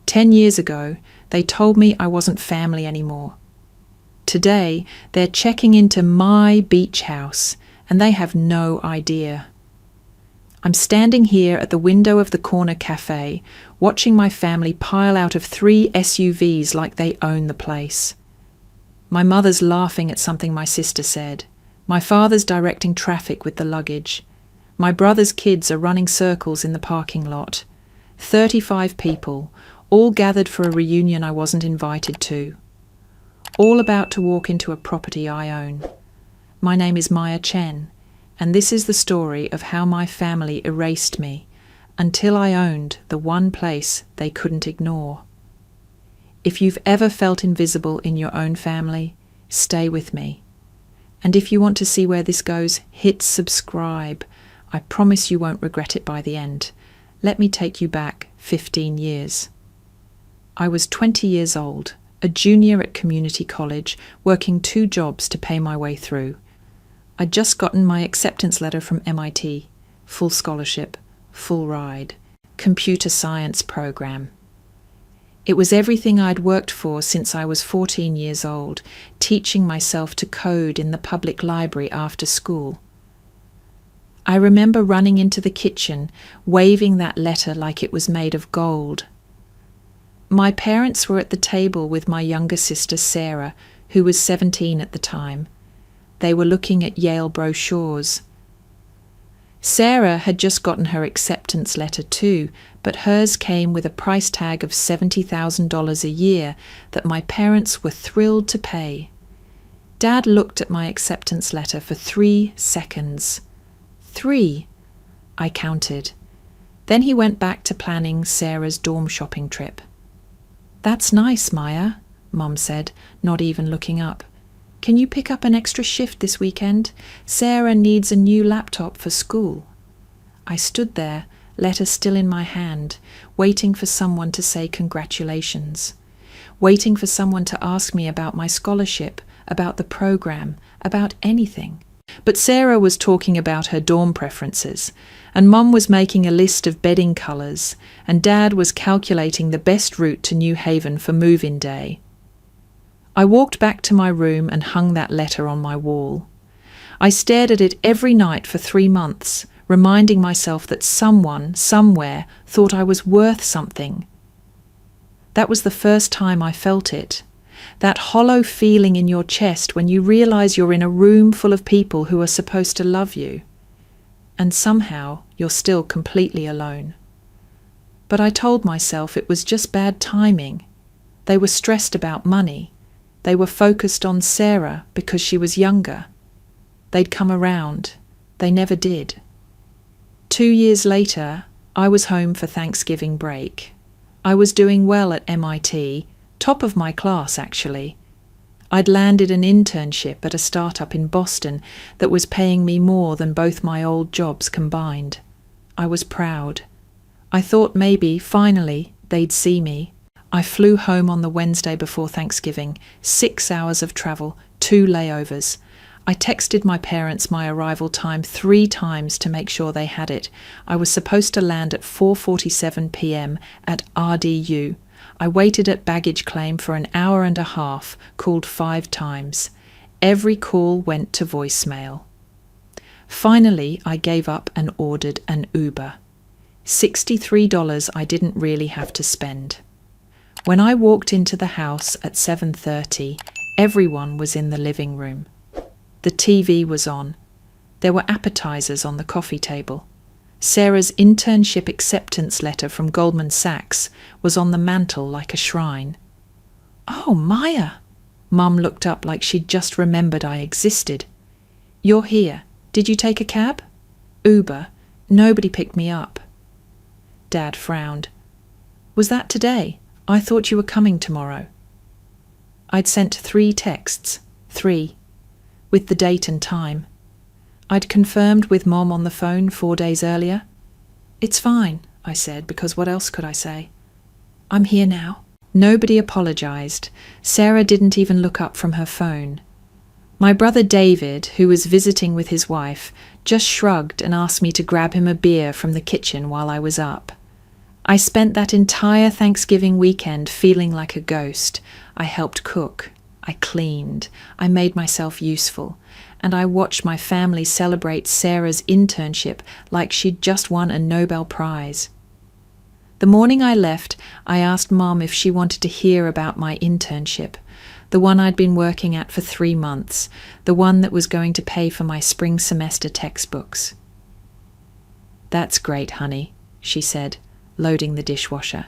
10 years ago, they told me I wasn't family anymore. Today, they're checking into my beach house, and they have no idea. I'm standing here at the window of the corner cafe, watching my family pile out of 3 SUVs like they own the place. My mother's laughing at something my sister said. My father's directing traffic with the luggage. My brother's kids are running circles in the parking lot. 35 people, all gathered for a reunion I wasn't invited to. All about to walk into a property I own. My name is Maya Chen, and this is the story of how my family erased me until I owned the one place they couldn't ignore. If you've ever felt invisible in your own family, stay with me. And if you want to see where this goes, hit subscribe. I promise you won't regret it by the end. Let me take you back 15 years. I was 20 years old, a junior at community college, working 2 jobs to pay my way through. I'd just gotten my acceptance letter from MIT, full scholarship, full ride, computer science program. It was everything I'd worked for since I was 14 years old, teaching myself to code in the public library after school. I remember running into the kitchen, waving that letter like it was made of gold. My parents were at the table with my younger sister Sarah, who was 17 at the time. They were looking at Yale brochures. Sarah had just gotten her acceptance letter too, but hers came with a price tag of $70,000 a year that my parents were thrilled to pay. Dad looked at my acceptance letter for 3 seconds. 3, I counted. Then he went back to planning Sarah's dorm shopping trip. "That's nice, Maya," Mum said, not even looking up. "Can you pick up an extra shift this weekend? Sarah needs a new laptop for school." I stood there, letter still in my hand, waiting for someone to say congratulations, waiting for someone to ask me about my scholarship, about the program, about anything. But Sarah was talking about her dorm preferences, and Mum was making a list of bedding colours, and Dad was calculating the best route to New Haven for move-in day. I walked back to my room and hung that letter on my wall. I stared at it every night for 3 months, reminding myself that someone, somewhere, thought I was worth something. That was the first time I felt it. That hollow feeling in your chest when you realise you're in a room full of people who are supposed to love you. And somehow you're still completely alone. But I told myself it was just bad timing. They were stressed about money. They were focused on Sarah because she was younger. They'd come around. They never did. 2 years later, I was home for Thanksgiving break. I was doing well at MIT, top of my class actually. I'd landed an internship at a startup in Boston that was paying me more than both my old jobs combined. I was proud. I thought maybe, finally, they'd see me. I flew home on the Wednesday before Thanksgiving, 6 hours of travel, 2 layovers. I texted my parents my arrival time 3 times to make sure they had it. I was supposed to land at 4:47 p.m. at RDU. I waited at baggage claim for an hour and a half, called 5 times. Every call went to voicemail. Finally, I gave up and ordered an Uber. $63 I didn't really have to spend. When I walked into the house at 7:30, everyone was in the living room. The TV was on. There were appetizers on the coffee table. Sarah's internship acceptance letter from Goldman Sachs was on the mantel like a shrine. "Oh, Maya!" Mum looked up like she'd just remembered I existed. "You're here. Did you take a cab?" "Uber. Nobody picked me up." Dad frowned. "Was that today? I thought you were coming tomorrow." I'd sent 3 texts, 3, with the date and time. I'd confirmed with Mom on the phone 4 days earlier. "It's fine," I said, because what else could I say? "I'm here now." Nobody apologised. Sarah didn't even look up from her phone. My brother David, who was visiting with his wife, just shrugged and asked me to grab him a beer from the kitchen while I was up. I spent that entire Thanksgiving weekend feeling like a ghost. I helped cook. I cleaned. I made myself useful. And I watched my family celebrate Sarah's internship like she'd just won a Nobel Prize. The morning I left, I asked Mom if she wanted to hear about my internship, the one I'd been working at for 3 months, the one that was going to pay for my spring semester textbooks. "That's great, honey," she said, loading the dishwasher.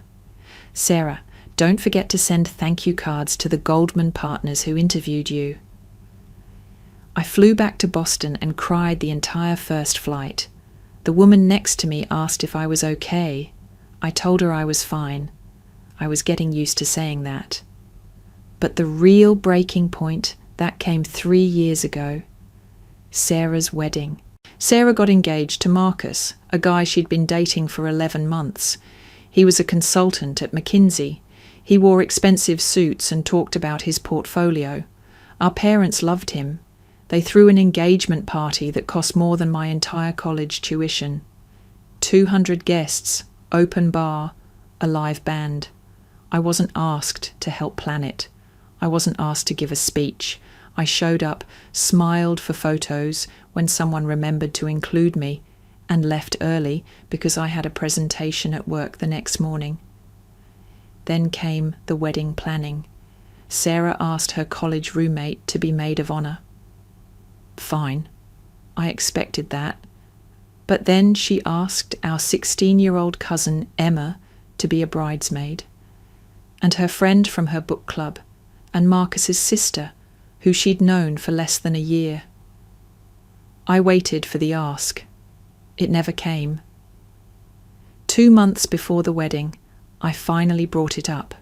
"Sarah, don't forget to send thank you cards to the Goldman partners who interviewed you." I flew back to Boston and cried the entire first flight. The woman next to me asked if I was okay. I told her I was fine. I was getting used to saying that. But the real breaking point, that came 3 years ago. Sarah's wedding. Sarah got engaged to Marcus, a guy she'd been dating for 11 months. He was a consultant at McKinsey. He wore expensive suits and talked about his portfolio. Our parents loved him. They threw an engagement party that cost more than my entire college tuition. 200 guests, open bar, a live band. I wasn't asked to help plan it. I wasn't asked to give a speech. I showed up, smiled for photos when someone remembered to include me, and left early because I had a presentation at work the next morning. Then came the wedding planning. Sarah asked her college roommate to be maid of honor. Fine. I expected that. But then she asked our 16-year-old cousin Emma to be a bridesmaid, and her friend from her book club, and Marcus's sister, who she'd known for less than a year. I waited for the ask. It never came. 2 months before the wedding, I finally brought it up.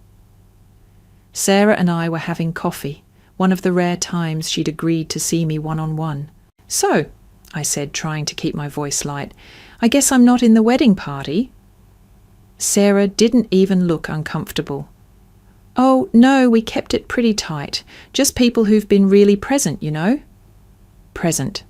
Sarah and I were having coffee, one of the rare times she'd agreed to see me one-on-one. "So," I said, trying to keep my voice light, "I guess I'm not in the wedding party?" Sarah didn't even look uncomfortable. "Oh, no, we kept it pretty tight. Just people who've been really present, you know." Present.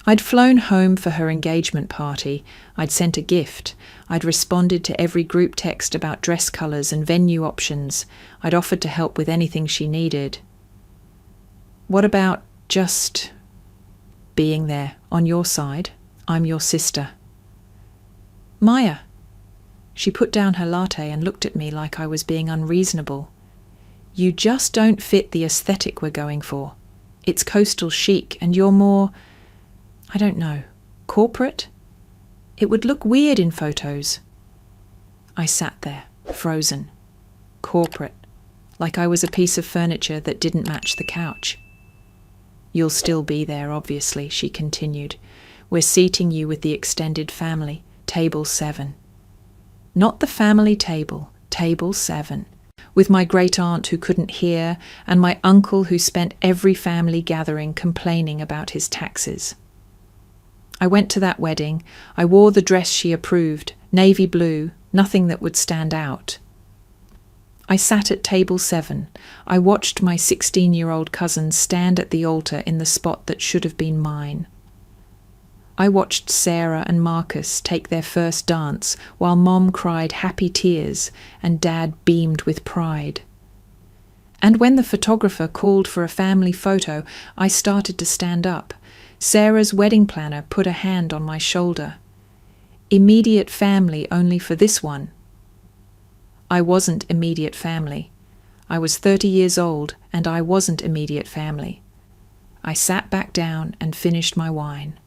I'd flown home for her engagement party. I'd sent a gift. I'd responded to every group text about dress colours and venue options. I'd offered to help with anything she needed. What about just being there on your side? I'm your sister. "Maya." She put down her latte and looked at me like I was being unreasonable. "You just don't fit the aesthetic we're going for. It's coastal chic and you're more, I don't know, corporate? It would look weird in photos." I sat there, frozen. Corporate. Like I was a piece of furniture that didn't match the couch. "You'll still be there, obviously," she continued. "We're seating you with the extended family, table 7. Not the family table, table 7. With my great-aunt who couldn't hear, and my uncle who spent every family gathering complaining about his taxes." I went to that wedding. I wore the dress she approved, navy blue, nothing that would stand out. I sat at table 7. I watched my 16-year-old cousin stand at the altar in the spot that should have been mine. I watched Sarah and Marcus take their first dance while Mom cried happy tears and Dad beamed with pride. And when the photographer called for a family photo, I started to stand up. Sarah's wedding planner put a hand on my shoulder. "Immediate family only for this one." I wasn't immediate family. I was 30 years old and I wasn't immediate family. I sat back down and finished my wine.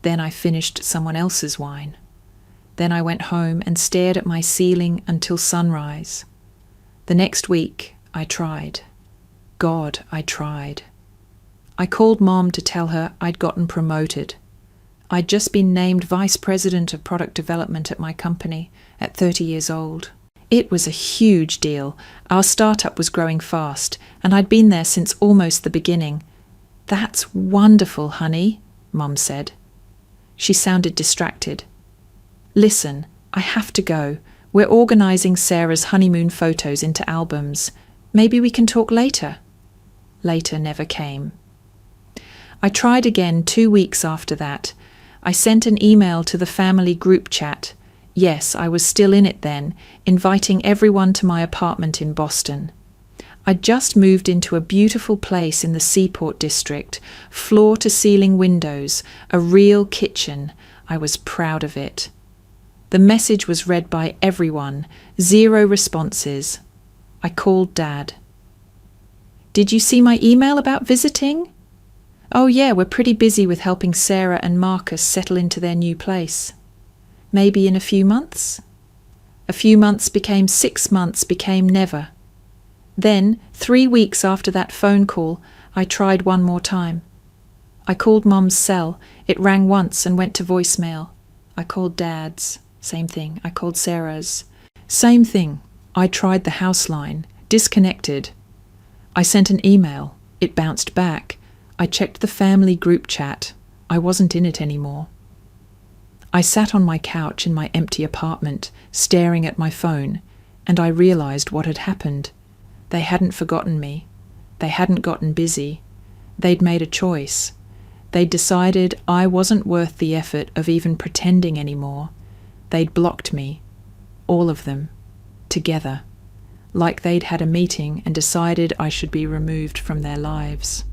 Then I finished someone else's wine. Then I went home and stared at my ceiling until sunrise. The next week, I tried. God, I tried. I called Mom to tell her I'd gotten promoted. I'd just been named Vice President of Product Development at my company at 30 years old. It was a huge deal. Our startup was growing fast, and I'd been there since almost the beginning. "That's wonderful, honey," Mom said. She sounded distracted. "Listen, I have to go. We're organising Sarah's honeymoon photos into albums. Maybe we can talk later." Later never came. I tried again 2 weeks after that. I sent an email to the family group chat. Yes, I was still in it then, inviting everyone to my apartment in Boston. I'd just moved into a beautiful place in the Seaport district, floor-to-ceiling windows, a real kitchen. I was proud of it. The message was read by everyone, 0 responses. I called Dad. "Did you see my email about visiting?" "Oh yeah, we're pretty busy with helping Sarah and Marcus settle into their new place." "Maybe in a few months?" A few months became 6 months, became never. Then, 3 weeks after that phone call, I tried one more time. I called Mum's cell. It rang once and went to voicemail. I called Dad's. Same thing. I called Sarah's. Same thing. I tried the house line. Disconnected. I sent an email. It bounced back. I checked the family group chat. I wasn't in it anymore. I sat on my couch in my empty apartment, staring at my phone, and I realized what had happened. They hadn't forgotten me. They hadn't gotten busy. They'd made a choice. They'd decided I wasn't worth the effort of even pretending anymore. They'd blocked me. All of them. Together. Like they'd had a meeting and decided I should be removed from their lives.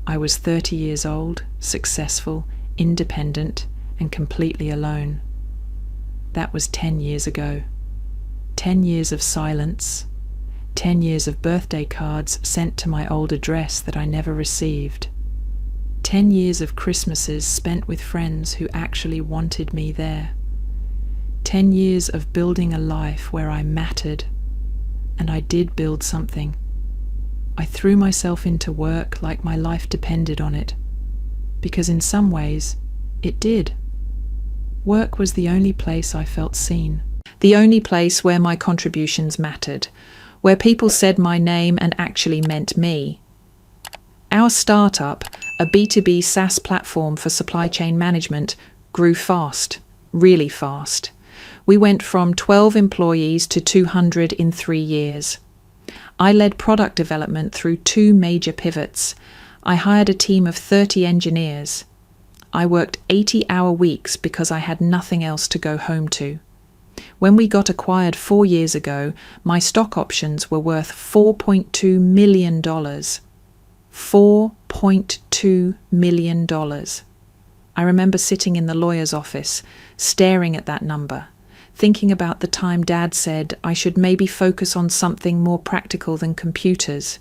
I was 30 years old, successful, independent, and completely alone. That was 10 years ago. 10 years of silence. 10 years of birthday cards sent to my old address that I never received. 10 years of Christmases spent with friends who actually wanted me there. 10 years of building a life where I mattered. And I did build something. I threw myself into work like my life depended on it. Because in some ways, it did. Work was the only place I felt seen. The only place where my contributions mattered. Where people said my name and actually meant me. Our startup, a B2B SaaS platform for supply chain management, grew fast, really fast. We went from 12 employees to 200 in 3 years. I led product development through 2 major pivots. I hired a team of 30 engineers. I worked 80-hour weeks because I had nothing else to go home to. When we got acquired 4 years ago, my stock options were worth $4.2 million. $4.2 million. I remember sitting in the lawyer's office, staring at that number, thinking about the time Dad said I should maybe focus on something more practical than computers,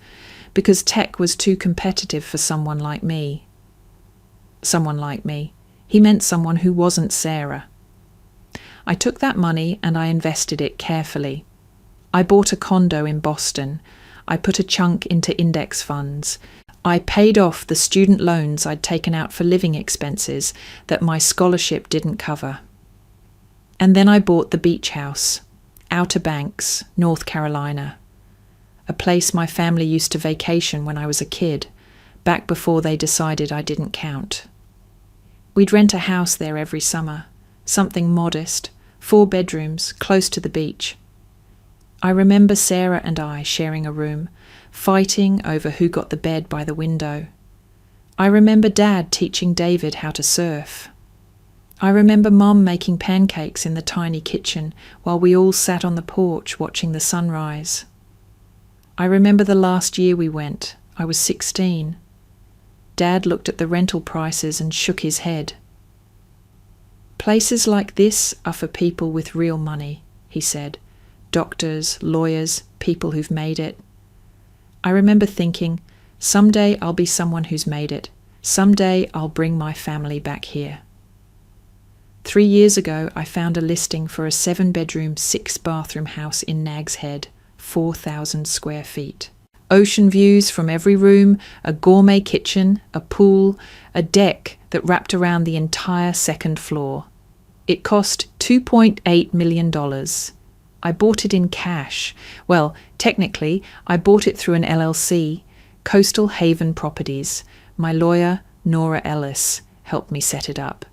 because tech was too competitive for someone like me. Someone like me. He meant someone who wasn't Sarah. I took that money and I invested it carefully. I bought a condo in Boston. I put a chunk into index funds. I paid off the student loans I'd taken out for living expenses that my scholarship didn't cover. And then I bought the beach house, Outer Banks, North Carolina, a place my family used to vacation when I was a kid, back before they decided I didn't count. We'd rent a house there every summer, something modest, 4 bedrooms, close to the beach. I remember Sarah and I sharing a room, fighting over who got the bed by the window. I remember Dad teaching David how to surf. I remember Mum making pancakes in the tiny kitchen while we all sat on the porch watching the sunrise. I remember the last year we went. I was 16. Dad looked at the rental prices and shook his head. "Places like this are for people with real money," he said. "Doctors, lawyers, people who've made it." I remember thinking, someday I'll be someone who's made it. Someday I'll bring my family back here. 3 years ago, I found a listing for a 7-bedroom, 6-bathroom house in Nags Head, 4,000 square feet. Ocean views from every room, a gourmet kitchen, a pool, a deck that wrapped around the entire 2nd floor. It cost $2.8 million. I bought it in cash. Well, technically, I bought it through an LLC, Coastal Haven Properties. My lawyer, Nora Ellis, helped me set it up.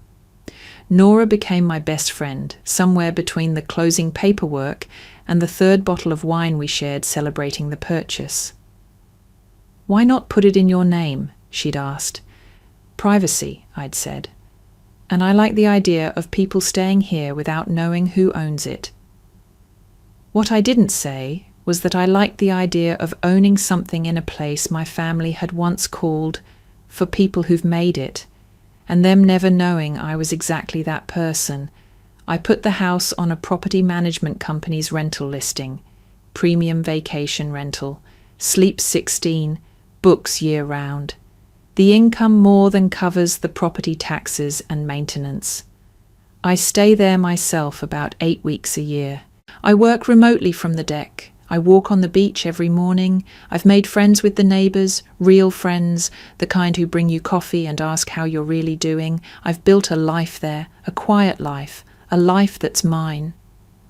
Nora became my best friend, somewhere between the closing paperwork and the 3rd bottle of wine we shared celebrating the purchase. "Why not put it in your name?" she'd asked. "Privacy," I'd said. and I like the idea of people staying here without knowing who owns it. What I didn't say was that I liked the idea of owning something in a place my family had once called for people who've made it, and them never knowing I was exactly that person. I put the house on a property management company's rental listing, premium vacation rental, sleep 16, books year-round. The income more than covers the property taxes and maintenance. I stay there myself about 8 weeks a year. I work remotely from the deck. I walk on the beach every morning. I've made friends with the neighbours, real friends, the kind who bring you coffee and ask how you're really doing. I've built a life there, a quiet life, a life that's mine.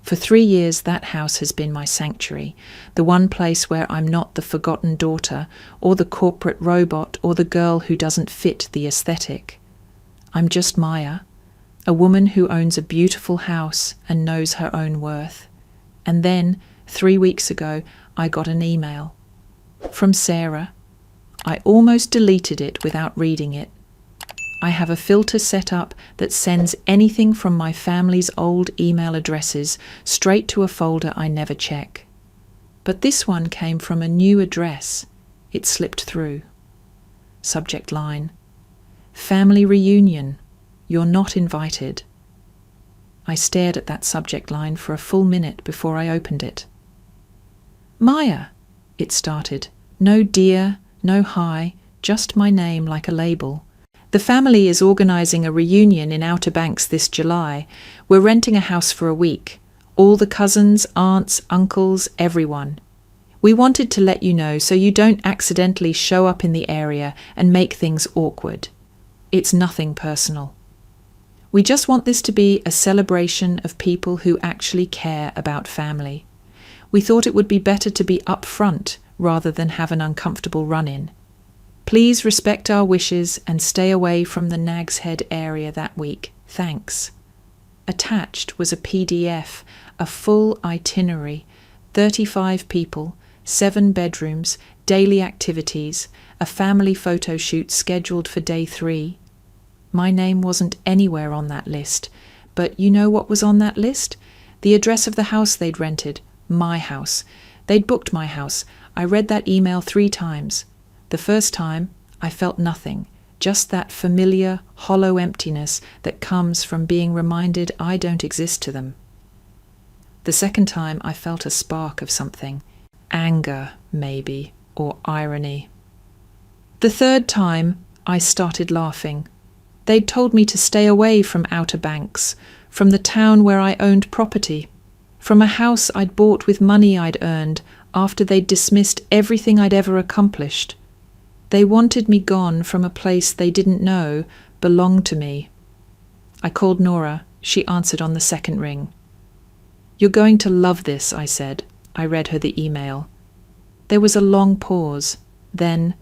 For 3 years, that house has been my sanctuary, the one place where I'm not the forgotten daughter, or the corporate robot, or the girl who doesn't fit the aesthetic. I'm just Maya, a woman who owns a beautiful house and knows her own worth. And then, 3 weeks ago, I got an email. From Sarah. I almost deleted it without reading it. I have a filter set up that sends anything from my family's old email addresses straight to a folder I never check. But this one came from a new address. It slipped through. Subject line: Family reunion. You're not invited. I stared at that subject line for a full minute before I opened it. Maya, it started. No dear, no hi, just my name like a label. The family is organising a reunion in Outer Banks this July. We're renting a house for a week. All the cousins, aunts, uncles, everyone. We wanted to let you know so you don't accidentally show up in the area and make things awkward. It's nothing personal. We just want this to be a celebration of people who actually care about family. We thought it would be better to be upfront rather than have an uncomfortable run-in. Please respect our wishes and stay away from the Nag's Head area that week. Thanks. Attached was a PDF, a full itinerary, 35 people, 7 bedrooms, daily activities, a family photo shoot scheduled for day 3. My name wasn't anywhere on that list, but you know what was on that list? The address of the house they'd rented, my house. They'd booked my house. I read that email 3 times. The first time, I felt nothing, just that familiar, hollow emptiness that comes from being reminded I don't exist to them. The second time, I felt a spark of something. Anger, maybe, or irony. The third time, I started laughing. They'd told me to stay away from Outer Banks, from the town where I owned property, from a house I'd bought with money I'd earned after they'd dismissed everything I'd ever accomplished. They wanted me gone from a place they didn't know belonged to me. I called Nora. She answered on the second ring. You're going to love this, I said. I read her the email. There was a long pause. Then,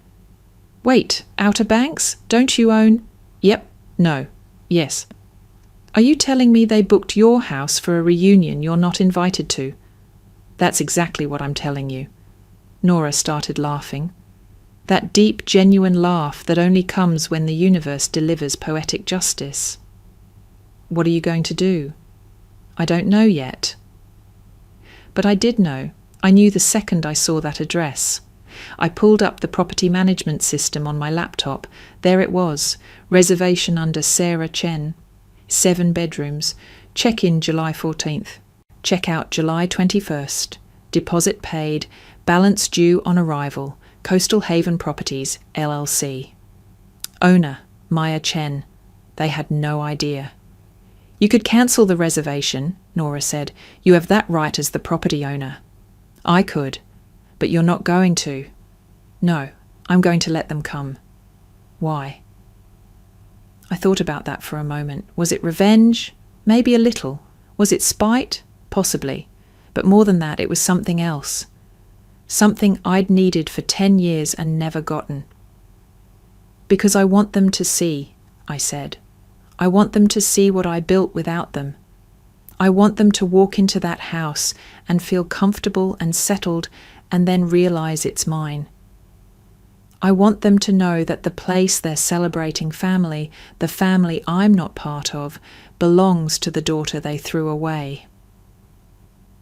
wait, Outer Banks? Don't you own? Yep. No. Yes. Are you telling me they booked your house for a reunion you're not invited to? That's exactly what I'm telling you. Nora started laughing. That deep, genuine laugh that only comes when the universe delivers poetic justice. What are you going to do? I don't know yet. But I did know. I knew the second I saw that address. I pulled up the property management system on my laptop. There it was, reservation under Sarah Chen. 7 bedrooms, check-in July 14th, check-out July 21st, deposit paid, balance due on arrival, Coastal Haven Properties, LLC. Owner, Maya Chen. They had no idea. You could cancel the reservation, Nora said. You have that right as the property owner. I could, but you're not going to. No, I'm going to let them come. Why? I thought about that for a moment. Was it revenge? Maybe a little. Was it spite? Possibly. But more than that, it was something else. Something I'd needed for 10 years and never gotten. Because I want them to see, I said. I want them to see what I built without them. I want them to walk into that house and feel comfortable and settled and then realize it's mine. I want them to know that the place they're celebrating family, the family I'm not part of, belongs to the daughter they threw away."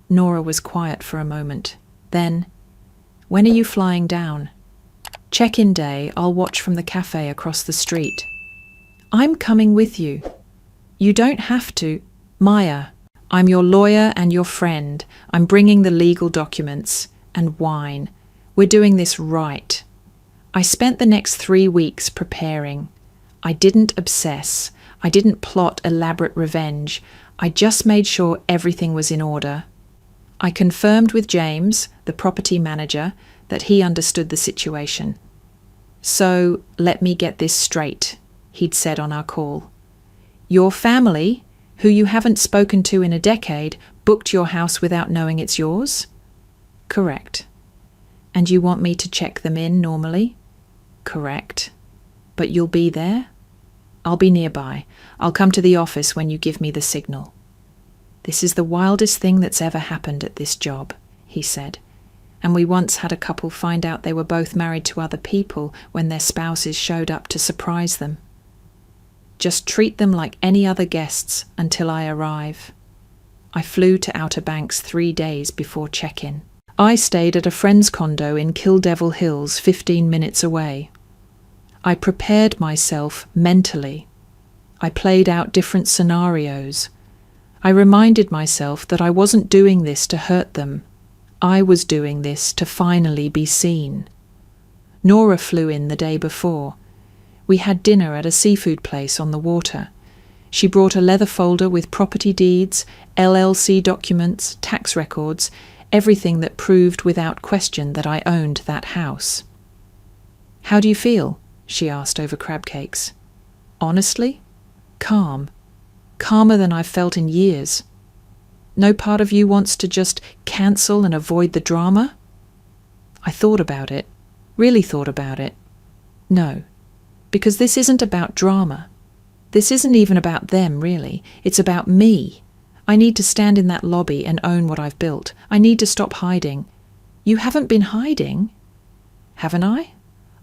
Nora was quiet for a moment. Then, "When are you flying down?" "Check-in day, I'll watch from the cafe across the street." "I'm coming with you." "You don't have to." "Maya, I'm your lawyer and your friend. I'm bringing the legal documents and wine. We're doing this right." I spent the next 3 weeks preparing. I didn't obsess. I didn't plot elaborate revenge. I just made sure everything was in order. I confirmed with James, the property manager, that he understood the situation. "So, let me get this straight," he'd said on our call. "Your family, who you haven't spoken to in a decade, booked your house without knowing it's yours?" "Correct." "And you want me to check them in normally?" "Correct." "But you'll be there?" "I'll be nearby. I'll come to the office when you give me the signal." "This is the wildest thing that's ever happened at this job," he said. "And we once had a couple find out they were both married to other people when their spouses showed up to surprise them." "Just treat them like any other guests until I arrive." I flew to Outer Banks 3 days before check-in. I stayed at a friend's condo in Kill Devil Hills, 15 minutes away. I prepared myself mentally. I played out different scenarios. I reminded myself that I wasn't doing this to hurt them. I was doing this to finally be seen. Nora flew in the day before. We had dinner at a seafood place on the water. She brought a leather folder with property deeds, LLC documents, tax records, everything that proved without question that I owned that house. "How do you feel?" she asked over crab cakes. "Honestly? Calm. Calmer than I've felt in years. No part of you wants to just cancel and avoid the drama?" I thought about it, really thought about it. No, because this isn't about drama. This isn't even about them, really. It's about me. I need to stand in that lobby and own what I've built. I need to stop hiding. "You haven't been hiding?" "Haven't I?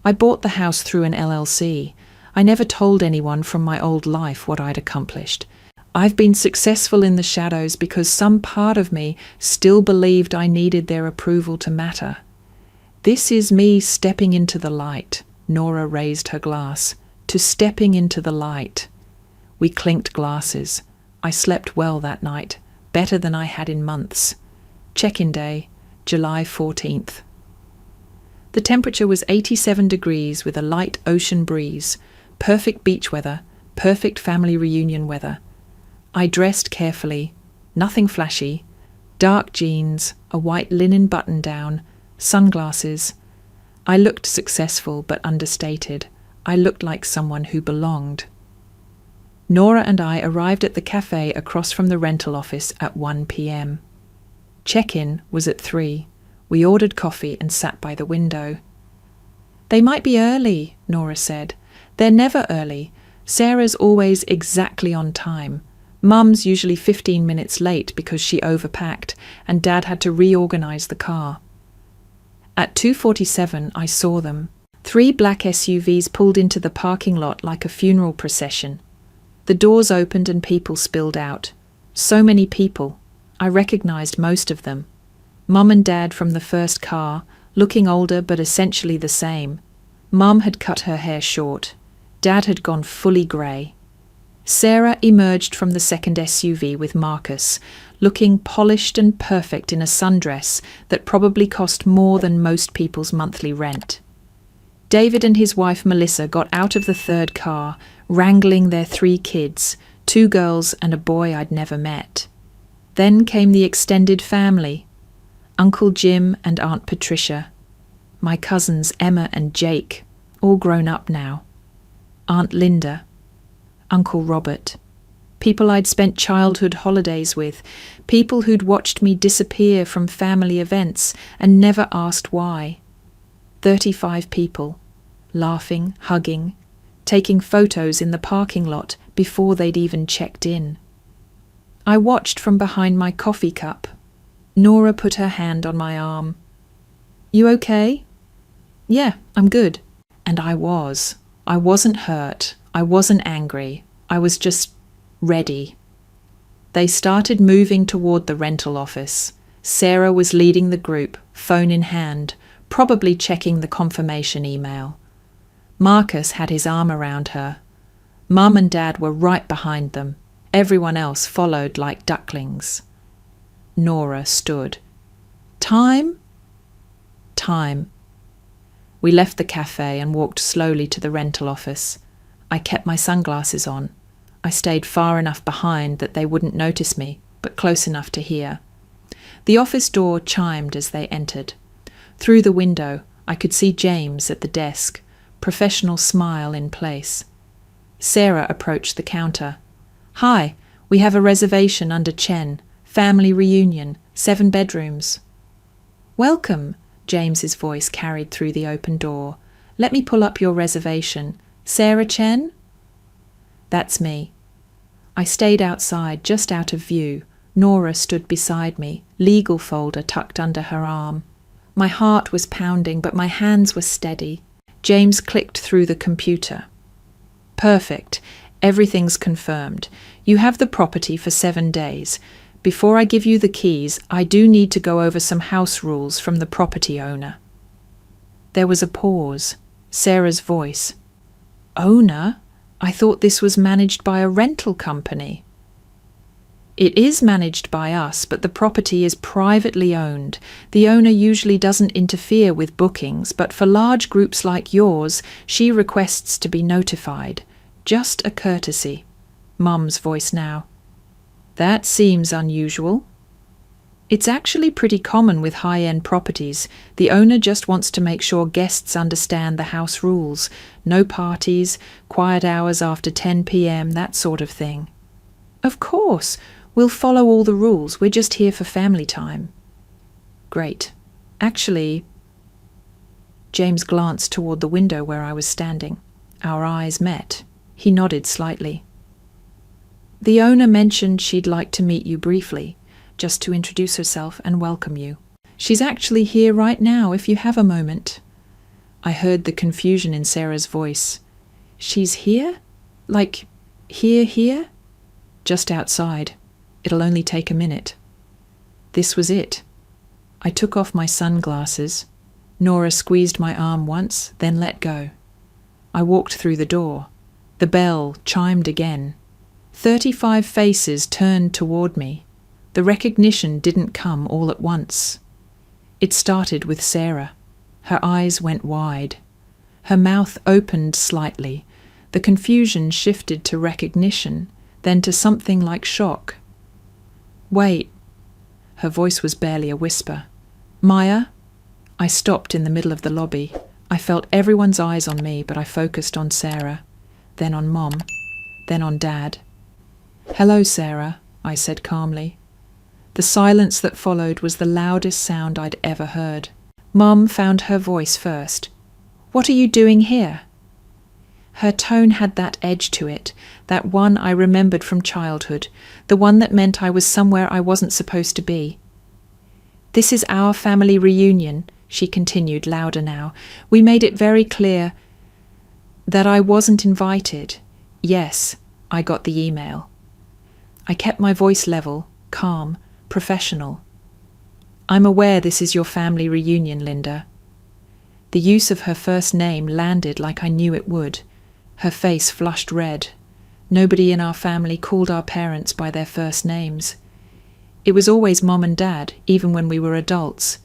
I bought the house through an LLC. I never told anyone from my old life what I'd accomplished. I've been successful in the shadows because some part of me still believed I needed their approval to matter. This is me stepping into the light." Nora raised her glass. "To stepping into the light." We clinked glasses. I slept well that night, better than I had in months. Check-in day, July 14th. The temperature was 87 degrees with a light ocean breeze, perfect beach weather, perfect family reunion weather. I dressed carefully, nothing flashy, dark jeans, a white linen button-down, sunglasses. I looked successful but understated. I looked like someone who belonged. Nora and I arrived at the cafe across from the rental office at 1 p.m. Check-in was at 3. We ordered coffee and sat by the window. "They might be early," Nora said. "They're never early. Sarah's always exactly on time. Mum's usually 15 minutes late because she overpacked, and Dad had to reorganize the car." At 2:47, I saw them. 3 black SUVs pulled into the parking lot like a funeral procession. The doors opened and people spilled out. So many people. I recognized most of them. Mum and Dad from the first car, looking older but essentially the same. Mum had cut her hair short. Dad had gone fully grey. Sarah emerged from the second SUV with Marcus, looking polished and perfect in a sundress that probably cost more than most people's monthly rent. David and his wife Melissa got out of the third car, wrangling their 3 kids, 2 girls and a boy I'd never met. Then came the extended family. Uncle Jim and Aunt Patricia. My cousins Emma and Jake, all grown up now. Aunt Linda. Uncle Robert. People I'd spent childhood holidays with. People who'd watched me disappear from family events and never asked why. 35 people. Laughing, hugging, taking photos in the parking lot before they'd even checked in. I watched from behind my coffee cup. Nora put her hand on my arm. "You okay?" "Yeah, I'm good." And I was. I wasn't hurt. I wasn't angry. I was just ready. They started moving toward the rental office. Sarah was leading the group, phone in hand, probably checking the confirmation email. Marcus had his arm around her. Mum and Dad were right behind them. Everyone else followed like ducklings. Nora stood. Time? Time. We left the cafe and walked slowly to the rental office. I kept my sunglasses on. I stayed far enough behind that they wouldn't notice me, but close enough to hear. The office door chimed as they entered. Through the window, I could see James at the desk, professional smile in place. Sarah approached the counter. "Hi, we have a reservation under Chen. Family reunion, 7 bedrooms." "Welcome," James's voice carried through the open door. "Let me pull up your reservation. Sarah Chen?" "That's me." I stayed outside, just out of view. Nora stood beside me, legal folder tucked under her arm. My heart was pounding, but my hands were steady. James clicked through the computer. "Perfect. Everything's confirmed. You have the property for 7 days. Before I give you the keys, I do need to go over some house rules from the property owner." There was a pause. Sarah's voice. "Owner? I thought this was managed by a rental company." "It is managed by us, but the property is privately owned. The owner usually doesn't interfere with bookings, but for large groups like yours, she requests to be notified. Just a courtesy." Mum's voice now. "That seems unusual." "It's actually pretty common with high-end properties. The owner just wants to make sure guests understand the house rules. No parties, quiet hours after 10 p.m., that sort of thing." "Of course. We'll follow all the rules. We're just here for family time." "Great. Actually..." James glanced toward the window where I was standing. Our eyes met. He nodded slightly. "The owner mentioned she'd like to meet you briefly, just to introduce herself and welcome you. She's actually here right now if you have a moment." I heard the confusion in Sarah's voice. "She's here? Like, here?" "Just outside. It'll only take a minute." This was it. I took off my sunglasses. Nora squeezed my arm once, then let go. I walked through the door. The bell chimed again. 35 faces turned toward me. The recognition didn't come all at once. It started with Sarah. Her eyes went wide. Her mouth opened slightly. The confusion shifted to recognition, then to something like shock. "Wait." Her voice was barely a whisper. "Maya?" I stopped in the middle of the lobby. I felt everyone's eyes on me, but I focused on Sarah, then on Mom, then on Dad. "Hello, Sarah," I said calmly. The silence that followed was the loudest sound I'd ever heard. Mum found her voice first. "What are you doing here?" Her tone had that edge to it, that one I remembered from childhood, the one that meant I was somewhere I wasn't supposed to be. "This is our family reunion," she continued louder now. "We made it very clear that I wasn't invited. Yes, I got the email." I kept my voice level, calm, professional. "I'm aware this is your family reunion, Linda." The use of her first name landed like I knew it would. Her face flushed red. Nobody in our family called our parents by their first names. It was always Mom and Dad, even when we were adults.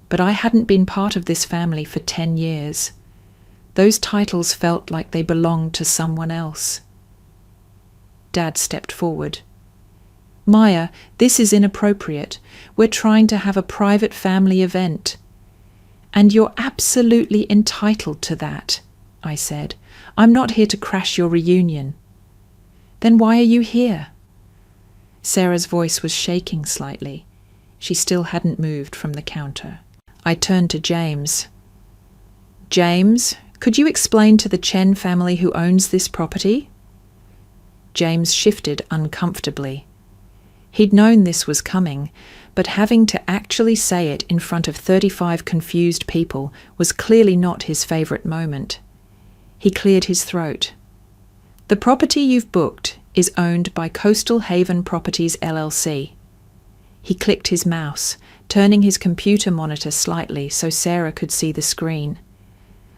But I hadn't been part of this family for 10 years. Those titles felt like they belonged to someone else. Dad stepped forward. "Maya, this is inappropriate. We're trying to have a private family event." "And you're absolutely entitled to that," I said. "I'm not here to crash your reunion." "Then why are you here?" Sarah's voice was shaking slightly. She still hadn't moved from the counter. I turned to James. "James, could you explain to the Chen family who owns this property?" James shifted uncomfortably. He'd known this was coming, but having to actually say it in front of 35 confused people was clearly not his favourite moment. He cleared his throat. The property you've booked is owned by Coastal Haven Properties LLC. He clicked his mouse, turning his computer monitor slightly so Sarah could see the screen.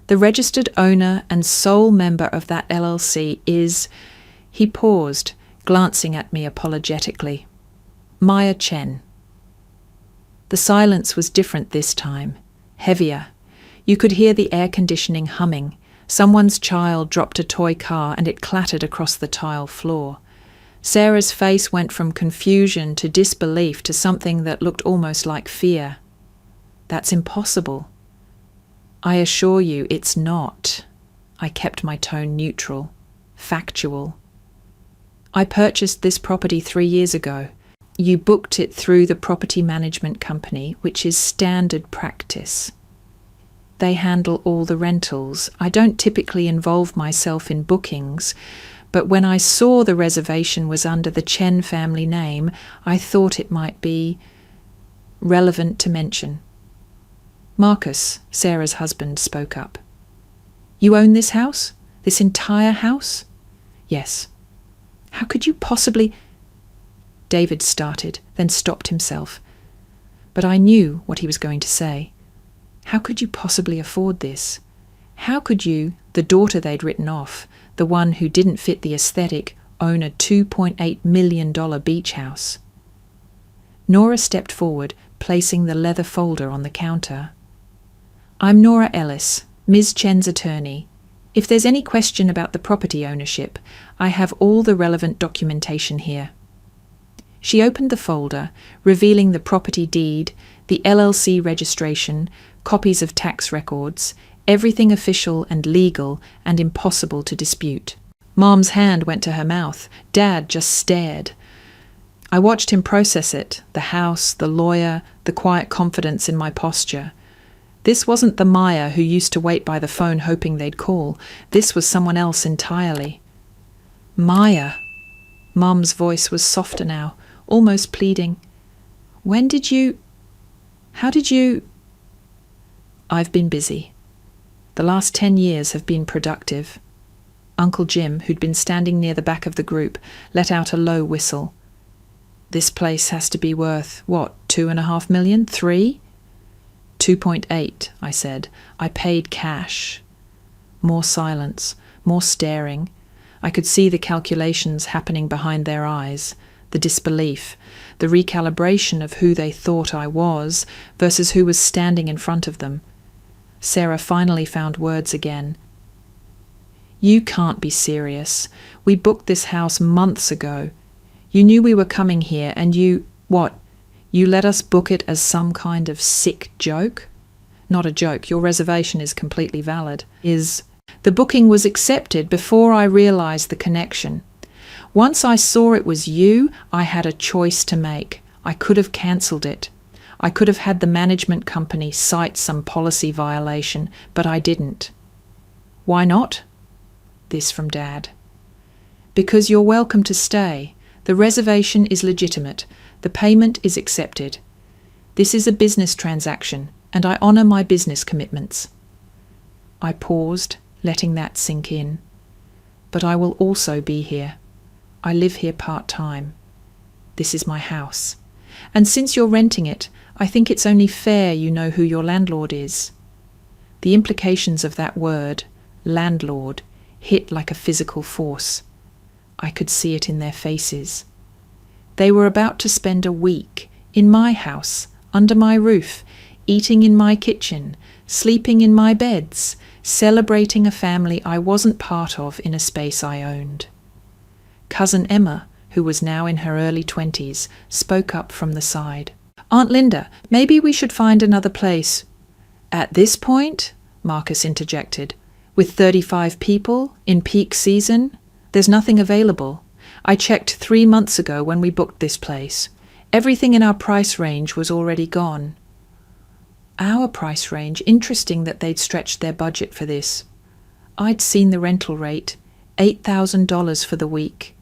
The registered owner and sole member of that LLC is... He paused, glancing at me apologetically. Maya Chen. The silence was different this time, heavier. You could hear the air conditioning humming. Someone's child dropped a toy car and it clattered across the tile floor. Sarah's face went from confusion to disbelief to something that looked almost like fear. That's impossible. I assure you it's not. I kept my tone neutral, factual. I purchased this property 3 years ago. You booked it through the property management company, which is standard practice. They handle all the rentals. I don't typically involve myself in bookings, but when I saw the reservation was under the Chen family name, I thought it might be relevant to mention. Marcus, Sarah's husband, spoke up. You own this house? This entire house? Yes. How could you possibly... David started, then stopped himself. But I knew what he was going to say. How could you possibly afford this? How could you, the daughter they'd written off, the one who didn't fit the aesthetic, own a $2.8 million beach house? Nora stepped forward, placing the leather folder on the counter. I'm Nora Ellis, Ms. Chen's attorney. If there's any question about the property ownership, I have all the relevant documentation here. She opened the folder, revealing the property deed, the LLC registration, copies of tax records, everything official and legal and impossible to dispute. Mom's hand went to her mouth. Dad just stared. I watched him process it, the house, the lawyer, the quiet confidence in my posture. This wasn't the Maya who used to wait by the phone hoping they'd call. This was someone else entirely. Maya. Mom's voice was softer now, almost pleading. How did you... I've been busy. The last 10 years have been productive. Uncle Jim, who'd been standing near the back of the group, let out a low whistle. This place has to be worth, what, 2.5 million? 3? 2.8, I said. I paid cash. More silence, more staring. I could see the calculations happening behind their eyes, the disbelief, the recalibration of who they thought I was versus who was standing in front of them. Sarah finally found words again. You can't be serious. We booked this house months ago. You knew we were coming here and you... What? You let us book it as some kind of sick joke? Not a joke. Your reservation is completely valid. The booking was accepted before I realized the connection. Once I saw it was you, I had a choice to make. I could have cancelled it. I could have had the management company cite some policy violation, but I didn't. Why not? This from Dad. Because you're welcome to stay. The reservation is legitimate. The payment is accepted. This is a business transaction, and I honour my business commitments. I paused, letting that sink in. But I will also be here. I live here part-time. This is my house. And since you're renting it, I think it's only fair you know who your landlord is. The implications of that word, landlord, hit like a physical force. I could see it in their faces. They were about to spend a week in my house, under my roof, eating in my kitchen, sleeping in my beds, celebrating a family I wasn't part of in a space I owned. Cousin Emma, who was now in her early 20s, spoke up from the side. Aunt Linda, maybe we should find another place. At this point, Marcus interjected, with 35 people, in peak season, there's nothing available. I checked 3 months ago when we booked this place. Everything in our price range was already gone. Our price range? Interesting that they'd stretched their budget for this. I'd seen the rental rate, $8,000 for the week.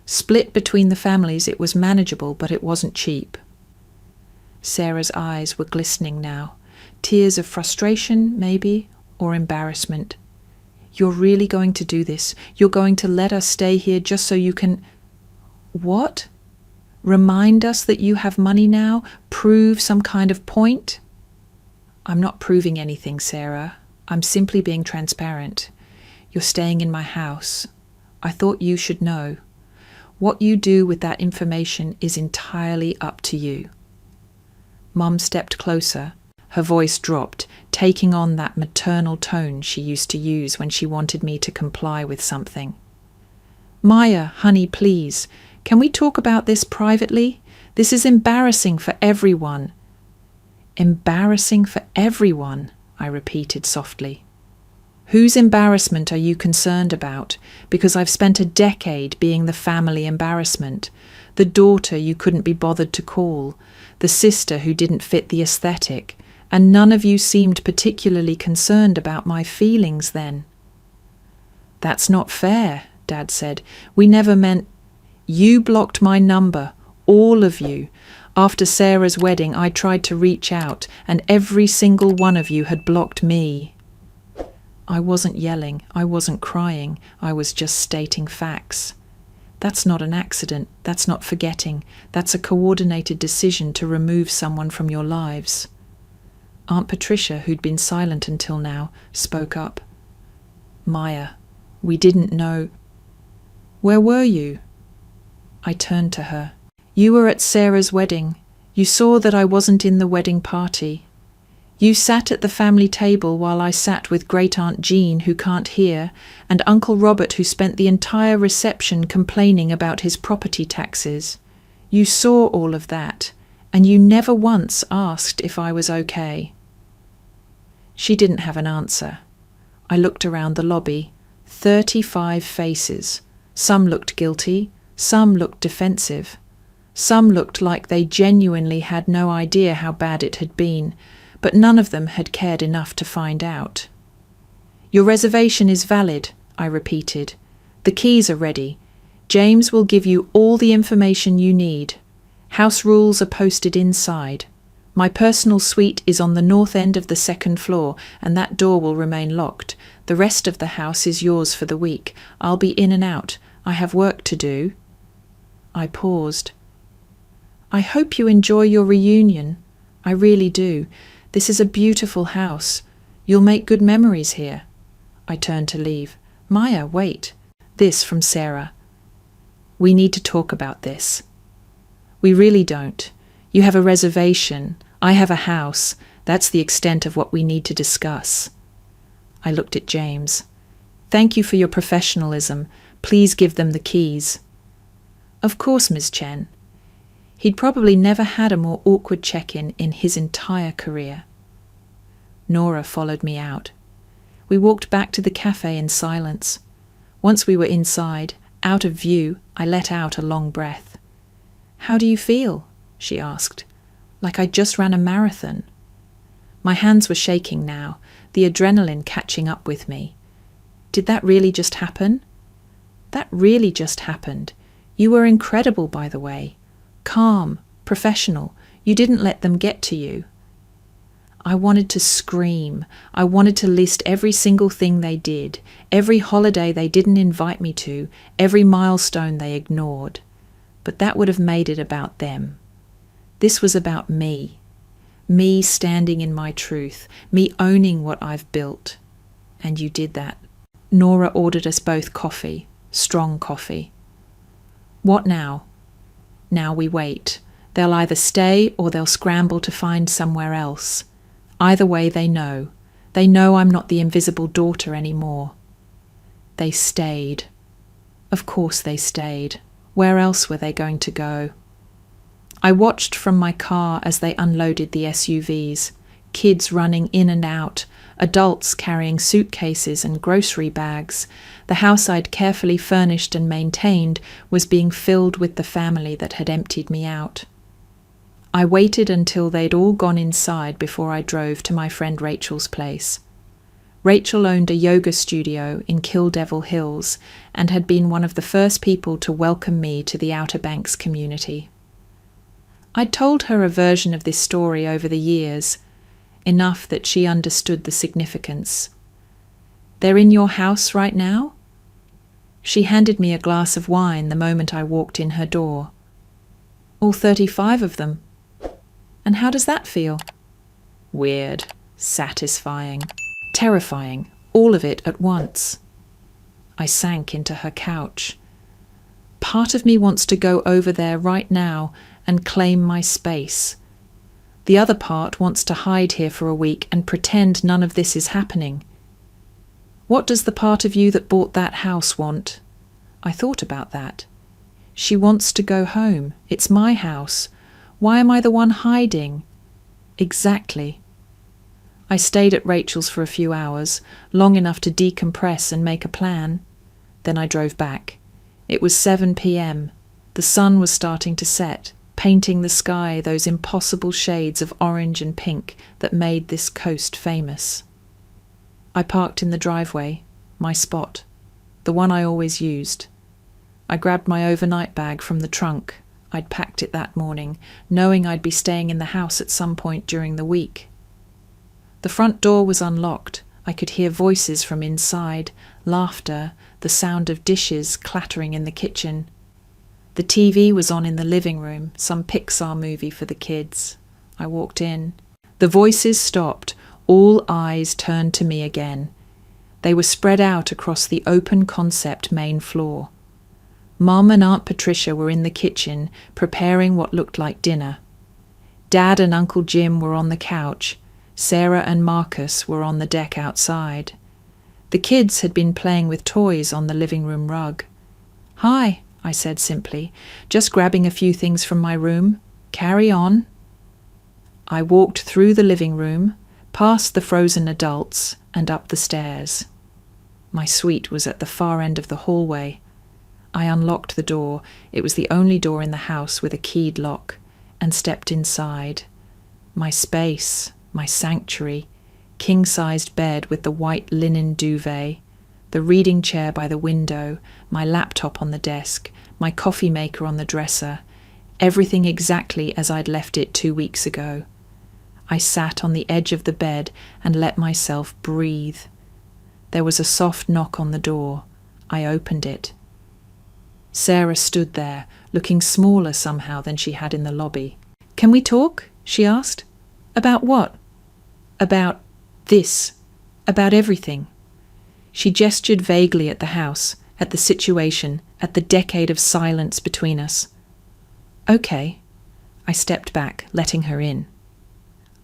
Split between the families, it was manageable, but it wasn't cheap. Sarah's eyes were glistening now. Tears of frustration, maybe, or embarrassment. You're really going to do this? You're going to let us stay here just so you can... What? Remind us that you have money now? Prove some kind of point? I'm not proving anything, Sarah. I'm simply being transparent. You're staying in my house. I thought you should know. What you do with that information is entirely up to you. Mum stepped closer. Her voice dropped, taking on that maternal tone she used to use when she wanted me to comply with something. Maya, honey, please, can we talk about this privately? This is embarrassing for everyone. Embarrassing for everyone, I repeated softly. Whose embarrassment are you concerned about? Because I've spent a decade being the family embarrassment, the daughter you couldn't be bothered to call, the sister who didn't fit the aesthetic, and none of you seemed particularly concerned about my feelings then. That's not fair, Dad said. We never meant... You blocked my number, all of you. After Sarah's wedding, I tried to reach out, and every single one of you had blocked me. I wasn't yelling, I wasn't crying, I was just stating facts. That's not an accident, that's not forgetting, that's a coordinated decision to remove someone from your lives. Aunt Patricia, who'd been silent until now, spoke up. Maya, we didn't know... Where were you? I turned to her. You were at Sarah's wedding. You saw that I wasn't in the wedding party. You sat at the family table while I sat with Great-Aunt Jean, who can't hear, and Uncle Robert, who spent the entire reception complaining about his property taxes. You saw all of that, and you never once asked if I was okay. She didn't have an answer. I looked around the lobby. 35 faces. Some looked guilty, some looked defensive. Some looked like they genuinely had no idea how bad it had been, but none of them had cared enough to find out. Your reservation is valid, I repeated. The keys are ready. James will give you all the information you need. House rules are posted inside. My personal suite is on the north end of the second floor, and that door will remain locked. The rest of the house is yours for the week. I'll be in and out. I have work to do. I paused. I hope you enjoy your reunion. I really do. This is a beautiful house. You'll make good memories here. I turned to leave. Maya, wait. This from Sarah. We need to talk about this. We really don't. You have a reservation. I have a house. That's the extent of what we need to discuss. I looked at James. Thank you for your professionalism. Please give them the keys. Of course, Ms. Chen. He'd probably never had a more awkward check-in in his entire career. Nora followed me out. We walked back to the cafe in silence. Once we were inside, out of view, I let out a long breath. How do you feel? She asked. Like I just ran a marathon. My hands were shaking now, the adrenaline catching up with me. Did that really just happen? That really just happened. You were incredible, by the way. Calm, professional. You didn't let them get to you. I wanted to scream. I wanted to list every single thing they did, every holiday they didn't invite me to, every milestone they ignored. But that would have made it about them. This was about me. Me standing in my truth, me owning what I've built. And you did that. Nora ordered us both coffee, strong coffee. What now? Now we wait. They'll either stay or they'll scramble to find somewhere else. Either way, they know. They know I'm not the invisible daughter anymore. They stayed. Of course they stayed. Where else were they going to go? I watched from my car as they unloaded the SUVs, kids running in and out, adults carrying suitcases and grocery bags. The house I'd carefully furnished and maintained was being filled with the family that had emptied me out. I waited until they'd all gone inside before I drove to my friend Rachel's place. Rachel owned a yoga studio in Kill Devil Hills and had been one of the first people to welcome me to the Outer Banks community. I'd told her a version of this story over the years, enough that she understood the significance. They're in your house right now? She handed me a glass of wine the moment I walked in her door. All 35 of them. And how does that feel? Weird, satisfying, terrifying, all of it at once. I sank into her couch. Part of me wants to go over there right now and claim my space. The other part wants to hide here for a week and pretend none of this is happening. What does the part of you that bought that house want? I thought about that. She wants to go home. It's my house. Why am I the one hiding? Exactly. I stayed at Rachel's for a few hours, long enough to decompress and make a plan. Then I drove back. It was 7 p.m. The sun was starting to set, painting the sky those impossible shades of orange and pink that made this coast famous. I parked in the driveway, my spot, the one I always used. I grabbed my overnight bag from the trunk. I'd packed it that morning, knowing I'd be staying in the house at some point during the week. The front door was unlocked. I could hear voices from inside, laughter, the sound of dishes clattering in the kitchen. The TV was on in the living room, some Pixar movie for the kids. I walked in. The voices stopped. All eyes turned to me again. They were spread out across the open concept main floor. Mum and Aunt Patricia were in the kitchen, preparing what looked like dinner. Dad and Uncle Jim were on the couch. Sarah and Marcus were on the deck outside. The kids had been playing with toys on the living room rug. "Hi," I said simply, "just grabbing a few things from my room. Carry on." I walked through the living room, past the frozen adults, and up the stairs. My suite was at the far end of the hallway. I unlocked the door, it was the only door in the house with a keyed lock, and stepped inside. My space, my sanctuary, king-sized bed with the white linen duvet, the reading chair by the window, my laptop on the desk, my coffee maker on the dresser, everything exactly as I'd left it 2 weeks ago. I sat on the edge of the bed and let myself breathe. There was a soft knock on the door. I opened it. Sarah stood there, looking smaller somehow than she had in the lobby. "Can we talk?" she asked. "About what?" "About this. About everything." She gestured vaguely at the house, at the situation, at the decade of silence between us. "Okay." I stepped back, letting her in.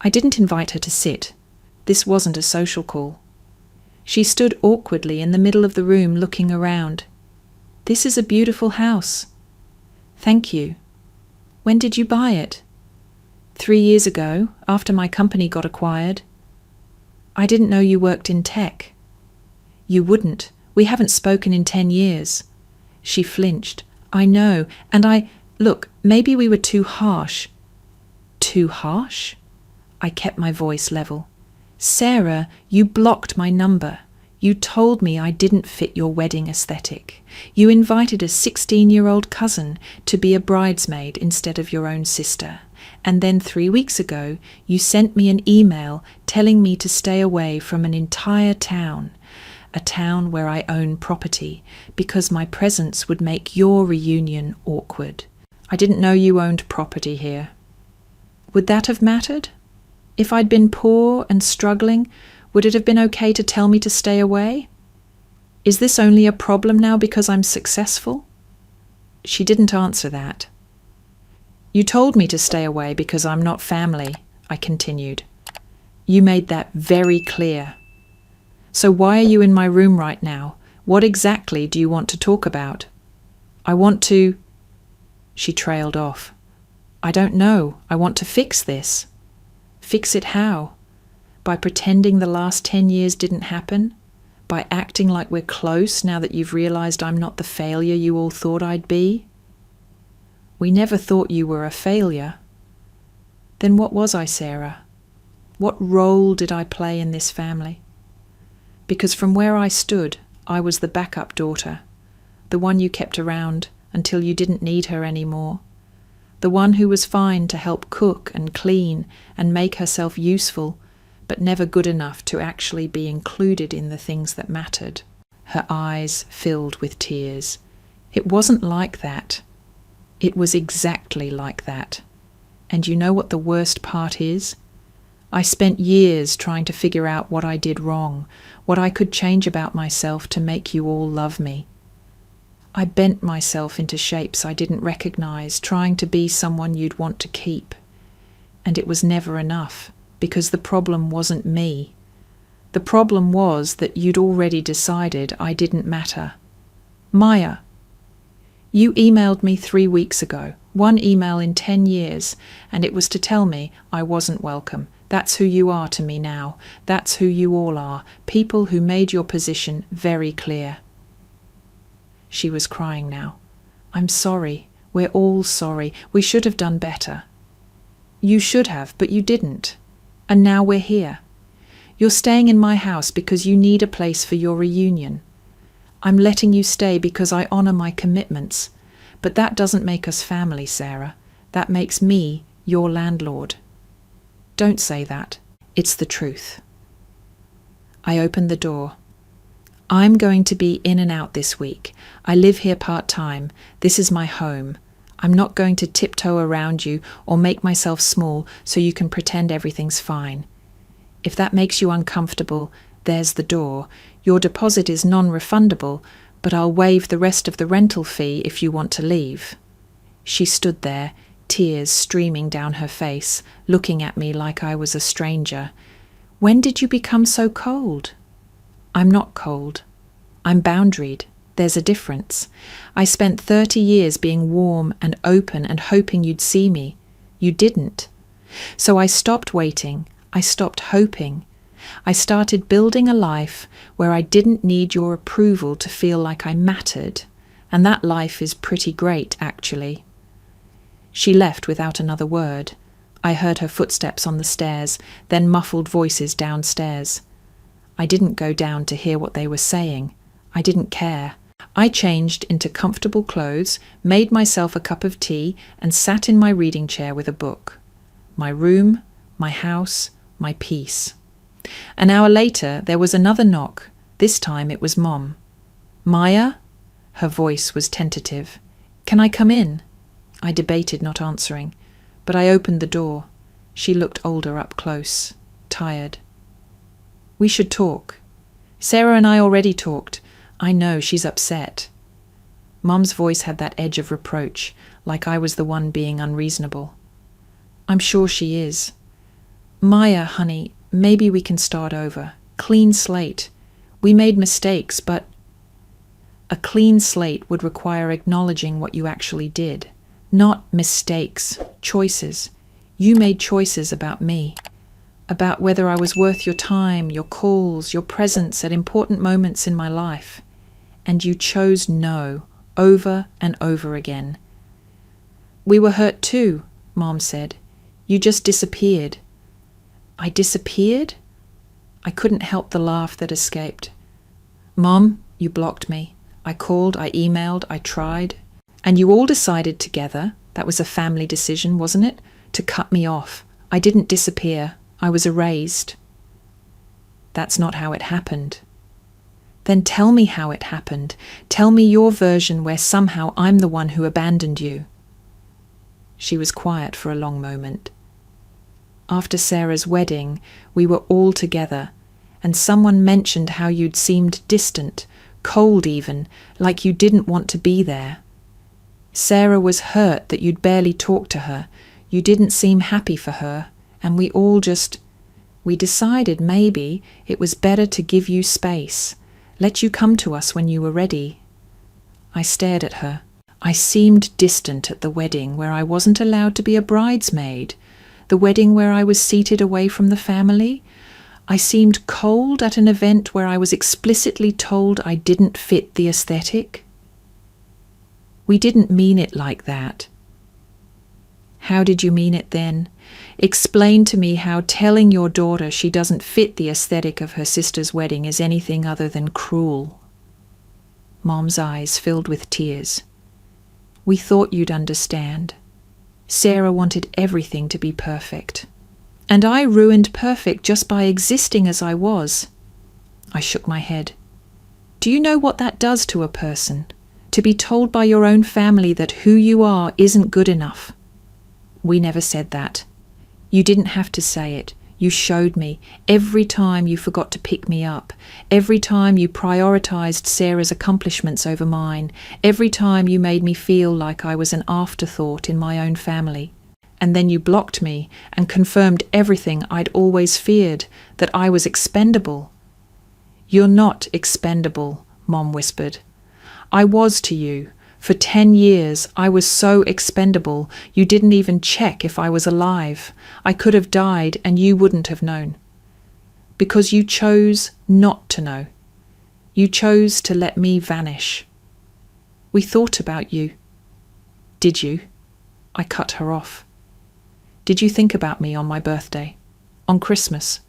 I didn't invite her to sit. This wasn't a social call. She stood awkwardly in the middle of the room, looking around. "This is a beautiful house." "Thank you." "When did you buy it?" 3 years ago, after my company got acquired." "I didn't know you worked in tech." "You wouldn't. We haven't spoken in 10 years. She flinched. "I know, and look, maybe we were too harsh." "Too harsh?" I kept my voice level. "Sarah, you blocked my number. You told me I didn't fit your wedding aesthetic. You invited a 16-year-old cousin to be a bridesmaid instead of your own sister. And then 3 weeks ago, you sent me an email telling me to stay away from an entire town, a town where I own property, because my presence would make your reunion awkward. I didn't know you owned property here." Would that have mattered? If I'd been poor and struggling, would it have been okay to tell me to stay away? Is this only a problem now because I'm successful? She didn't answer that. "You told me to stay away because I'm not family," I continued. "You made that very clear. So why are you in my room right now? What exactly do you want to talk about?" "I want to..." She trailed off. "I don't know. I want to fix this." "Fix it how? By pretending the last 10 years didn't happen? By acting like we're close now that you've realized I'm not the failure you all thought I'd be?" "We never thought you were a failure." "Then what was I, Sarah? What role did I play in this family?" Because from where I stood, I was the backup daughter, the one you kept around until you didn't need her anymore, the one who was fine to help cook and clean and make herself useful, but never good enough to actually be included in the things that mattered. Her eyes filled with tears. It wasn't like that. It was exactly like that. And you know what the worst part is? I spent years trying to figure out what I did wrong, what I could change about myself to make you all love me. I bent myself into shapes I didn't recognize, trying to be someone you'd want to keep. And it was never enough, because the problem wasn't me. The problem was that you'd already decided I didn't matter. Maya, you emailed me 3 weeks ago, 1 email in 10 years, and it was to tell me I wasn't welcome. That's who you are to me now. That's who you all are, people who made your position very clear. She was crying now. I'm sorry. We're all sorry. We should have done better. You should have, but you didn't. And now we're here. You're staying in my house because you need a place for your reunion. I'm letting you stay because I honor my commitments. But that doesn't make us family, Sarah. That makes me your landlord. Don't say that. It's the truth. I opened the door. I'm going to be in and out this week. I live here part-time. This is my home. I'm not going to tiptoe around you or make myself small so you can pretend everything's fine. If that makes you uncomfortable, there's the door. Your deposit is non-refundable, but I'll waive the rest of the rental fee if you want to leave. She stood there, tears streaming down her face, looking at me like I was a stranger. When did you become so cold? I'm not cold. I'm boundaried. There's a difference. I spent 30 years being warm and open and hoping you'd see me. You didn't. So I stopped waiting. I stopped hoping. I started building a life where I didn't need your approval to feel like I mattered. And that life is pretty great, actually. She left without another word. I heard her footsteps on the stairs, then muffled voices downstairs. I didn't go down to hear what they were saying. I didn't care. I changed into comfortable clothes, made myself a cup of tea, and sat in my reading chair with a book. My room, my house, my peace. An hour later, there was another knock. This time it was Mom. Maya? Her voice was tentative. Can I come in? I debated not answering, but I opened the door. She looked older up close, tired. We should talk. Sarah and I already talked. I know she's upset. Mum's voice had that edge of reproach, like I was the one being unreasonable. I'm sure she is. Maya, honey, maybe we can start over. Clean slate. We made mistakes, but a clean slate would require acknowledging what you actually did. Not mistakes, choices. You made choices about me. About whether I was worth your time, your calls, your presence at important moments in my life. And you chose no, over and over again. We were hurt too, Mom said. You just disappeared. I disappeared? I couldn't help the laugh that escaped. Mom, you blocked me. I called, I emailed, I tried. And you all decided together, that was a family decision, wasn't it? To cut me off. I didn't disappear. I was erased. That's not how it happened. Then tell me how it happened. Tell me your version where somehow I'm the one who abandoned you. She was quiet for a long moment. After Sarah's wedding, we were all together, and someone mentioned how you'd seemed distant, cold even, like you didn't want to be there. Sarah was hurt that you'd barely talked to her. You didn't seem happy for her. And we decided maybe it was better to give you space, let you come to us when you were ready. I stared at her. I seemed distant at the wedding where I wasn't allowed to be a bridesmaid, the wedding where I was seated away from the family. I seemed cold at an event where I was explicitly told I didn't fit the aesthetic. We didn't mean it like that. How did you mean it then? Explain to me how telling your daughter she doesn't fit the aesthetic of her sister's wedding is anything other than cruel. Mom's eyes filled with tears. We thought you'd understand. Sarah wanted everything to be perfect. And I ruined perfect just by existing as I was. I shook my head. Do you know what that does to a person? To be told by your own family that who you are isn't good enough. We never said that. You didn't have to say it. You showed me every time you forgot to pick me up, every time you prioritized Sarah's accomplishments over mine, every time you made me feel like I was an afterthought in my own family. And then you blocked me and confirmed everything I'd always feared, that I was expendable. You're not expendable, Mom whispered. I was to you. For 10 years, I was so expendable, you didn't even check if I was alive. I could have died and you wouldn't have known. Because you chose not to know. You chose to let me vanish. We thought about you. Did you? I cut her off. Did you think about me on my birthday? On Christmas?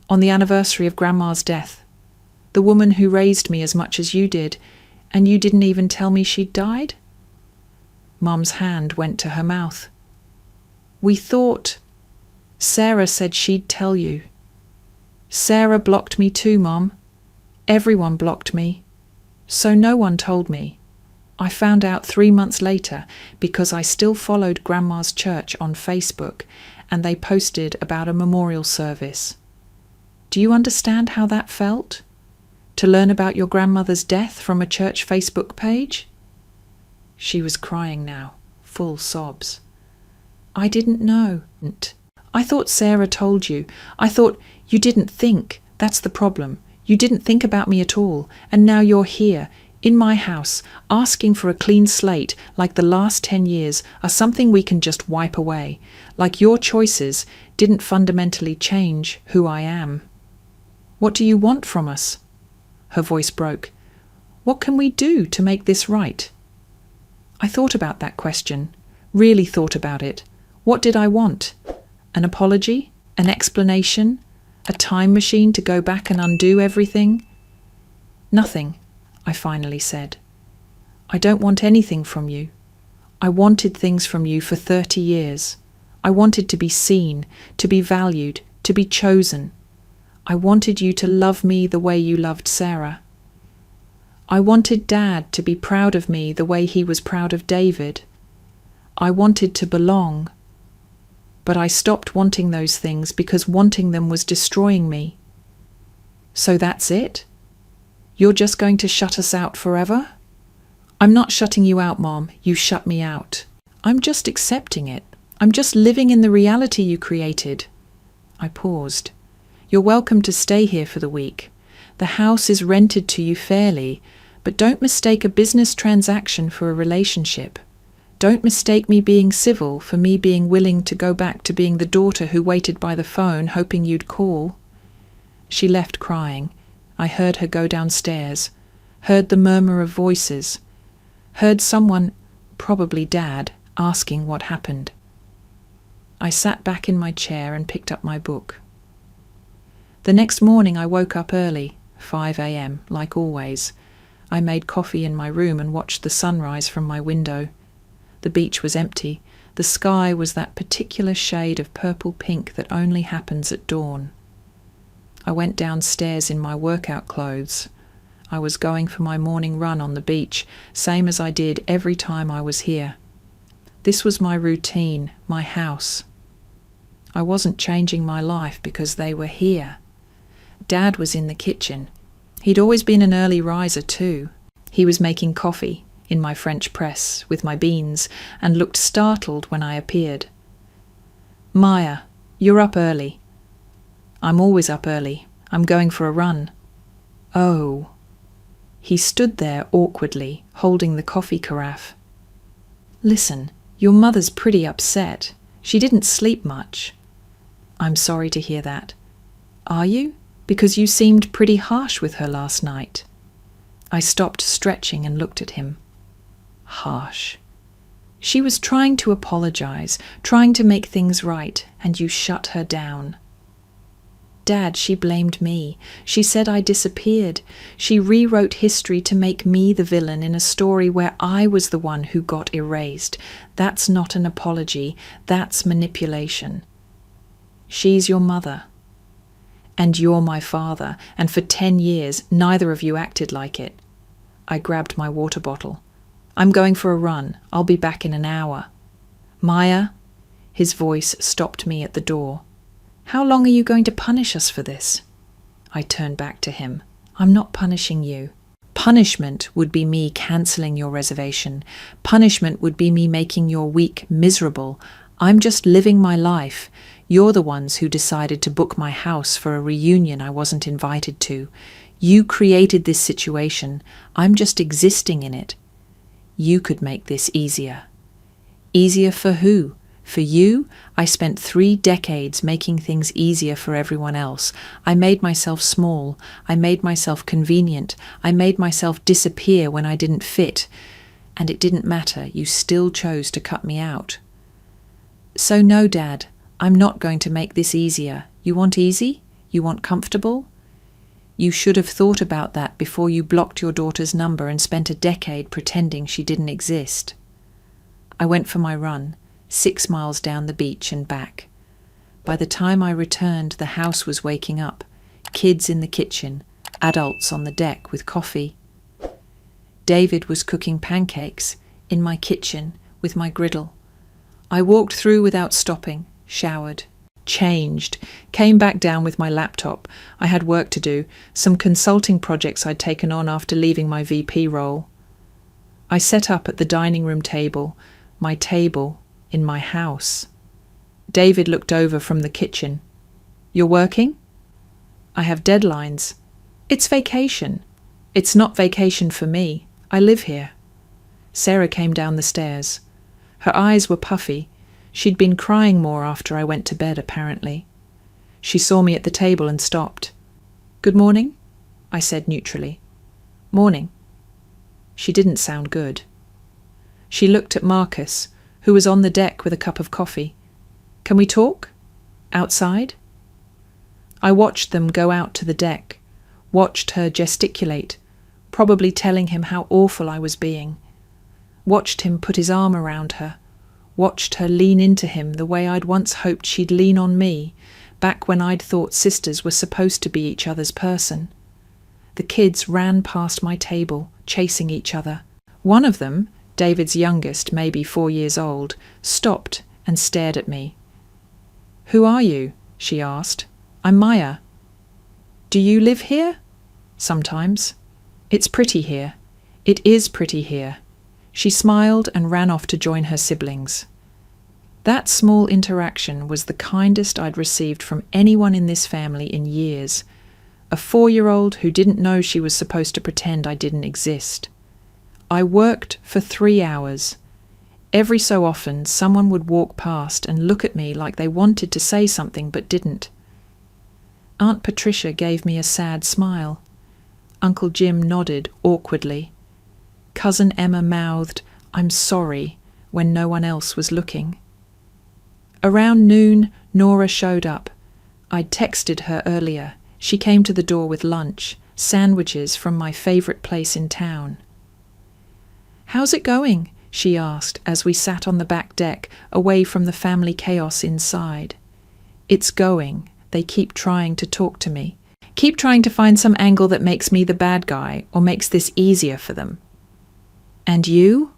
On the anniversary of Grandma's death? The woman who raised me as much as you did, and you didn't even tell me she'd died? Mum's hand went to her mouth. We thought. Sarah said she'd tell you. Sarah blocked me too, Mum. Everyone blocked me. So no one told me. I found out 3 months later because I still followed Grandma's church on Facebook and they posted about a memorial service. Do you understand how that felt? To learn about your grandmother's death from a church Facebook page? She was crying now, full sobs. I didn't know. I thought Sarah told you. I thought you didn't think. That's the problem. You didn't think about me at all. And now you're here, in my house, asking for a clean slate like the last 10 years are something we can just wipe away. Like your choices didn't fundamentally change who I am. What do you want from us? Her voice broke. What can we do to make this right? I thought about that question, really thought about it. What did I want? An apology? An explanation? A time machine to go back and undo everything? Nothing, I finally said. I don't want anything from you. I wanted things from you for 30 years. I wanted to be seen, to be valued, to be chosen. I wanted you to love me the way you loved Sarah. I wanted Dad to be proud of me the way he was proud of David. I wanted to belong. But I stopped wanting those things because wanting them was destroying me. So that's it? You're just going to shut us out forever? I'm not shutting you out, Mom. You shut me out. I'm just accepting it. I'm just living in the reality you created. I paused. You're welcome to stay here for the week. The house is rented to you fairly, but don't mistake a business transaction for a relationship. Don't mistake me being civil for me being willing to go back to being the daughter who waited by the phone hoping you'd call. She left crying. I heard her go downstairs, heard the murmur of voices, heard someone, probably Dad, asking what happened. I sat back in my chair and picked up my book. The next morning I woke up early, 5 a.m, like always. I made coffee in my room and watched the sunrise from my window. The beach was empty. The sky was that particular shade of purple-pink that only happens at dawn. I went downstairs in my workout clothes. I was going for my morning run on the beach, same as I did every time I was here. This was my routine, my house. I wasn't changing my life because they were here. Dad was in the kitchen. He'd always been an early riser too. He was making coffee in my French press with my beans and looked startled when I appeared. Maya, you're up early. I'm always up early. I'm going for a run. Oh. He stood there awkwardly, holding the coffee carafe. Listen, your mother's pretty upset. She didn't sleep much. I'm sorry to hear that. Are you? Because you seemed pretty harsh with her last night. I stopped stretching and looked at him. Harsh. She was trying to apologize, trying to make things right, and you shut her down. Dad, she blamed me. She said I disappeared. She rewrote history to make me the villain in a story where I was the one who got erased. That's not an apology. That's manipulation. She's your mother. And you're my father, and for 10 years neither of you acted like it. I grabbed my water bottle. I'm going for a run. I'll be back in an hour. Maya, his voice stopped me at the door. How long are you going to punish us for this? I turned back to him. I'm not punishing you. Punishment would be me cancelling your reservation. Punishment would be me making your week miserable. I'm just living my life. You're the ones who decided to book my house for a reunion I wasn't invited to. You created this situation. I'm just existing in it. You could make this easier. Easier for who? For you, I spent 3 decades making things easier for everyone else. I made myself small. I made myself convenient. I made myself disappear when I didn't fit. And it didn't matter. You still chose to cut me out. So no, Dad, I'm not going to make this easier. You want easy? You want comfortable? You should have thought about that before you blocked your daughter's number and spent a decade pretending she didn't exist. I went for my run. 6 miles down the beach and back. By the time I returned, the house was waking up. Kids in the kitchen, adults on the deck with coffee. David was cooking pancakes in my kitchen with my griddle. I walked through without stopping, showered, changed, came back down with my laptop. I had work to do, some consulting projects I'd taken on after leaving my VP role. I set up at the dining room table, my table, in my house. David looked over from the kitchen. You're working? I have deadlines. It's vacation. It's not vacation for me. I live here. Sarah came down the stairs. Her eyes were puffy. She'd been crying more after I went to bed, apparently. She saw me at the table and stopped. Good morning, I said neutrally. Morning. She didn't sound good. She looked at Marcus, who was on the deck with a cup of coffee. Can we talk? Outside? I watched them go out to the deck, watched her gesticulate, probably telling him how awful I was being. Watched him put his arm around her, watched her lean into him the way I'd once hoped she'd lean on me, back when I'd thought sisters were supposed to be each other's person. The kids ran past my table, chasing each other. One of them, David's youngest, maybe 4 years old, stopped and stared at me. Who are you? She asked. I'm Maya. Do you live here? Sometimes. It's pretty here. It is pretty here. She smiled and ran off to join her siblings. That small interaction was the kindest I'd received from anyone in this family in years. A 4-year-old who didn't know she was supposed to pretend I didn't exist. I worked for 3 hours. Every so often, someone would walk past and look at me like they wanted to say something but didn't. Aunt Patricia gave me a sad smile. Uncle Jim nodded awkwardly. Cousin Emma mouthed, I'm sorry, when no one else was looking. Around noon, Nora showed up. I'd texted her earlier. She came to the door with lunch, sandwiches from my favourite place in town. How's it going? She asked as we sat on the back deck, away from the family chaos inside. It's going. They keep trying to talk to me. Keep trying to find some angle that makes me the bad guy or makes this easier for them. And you?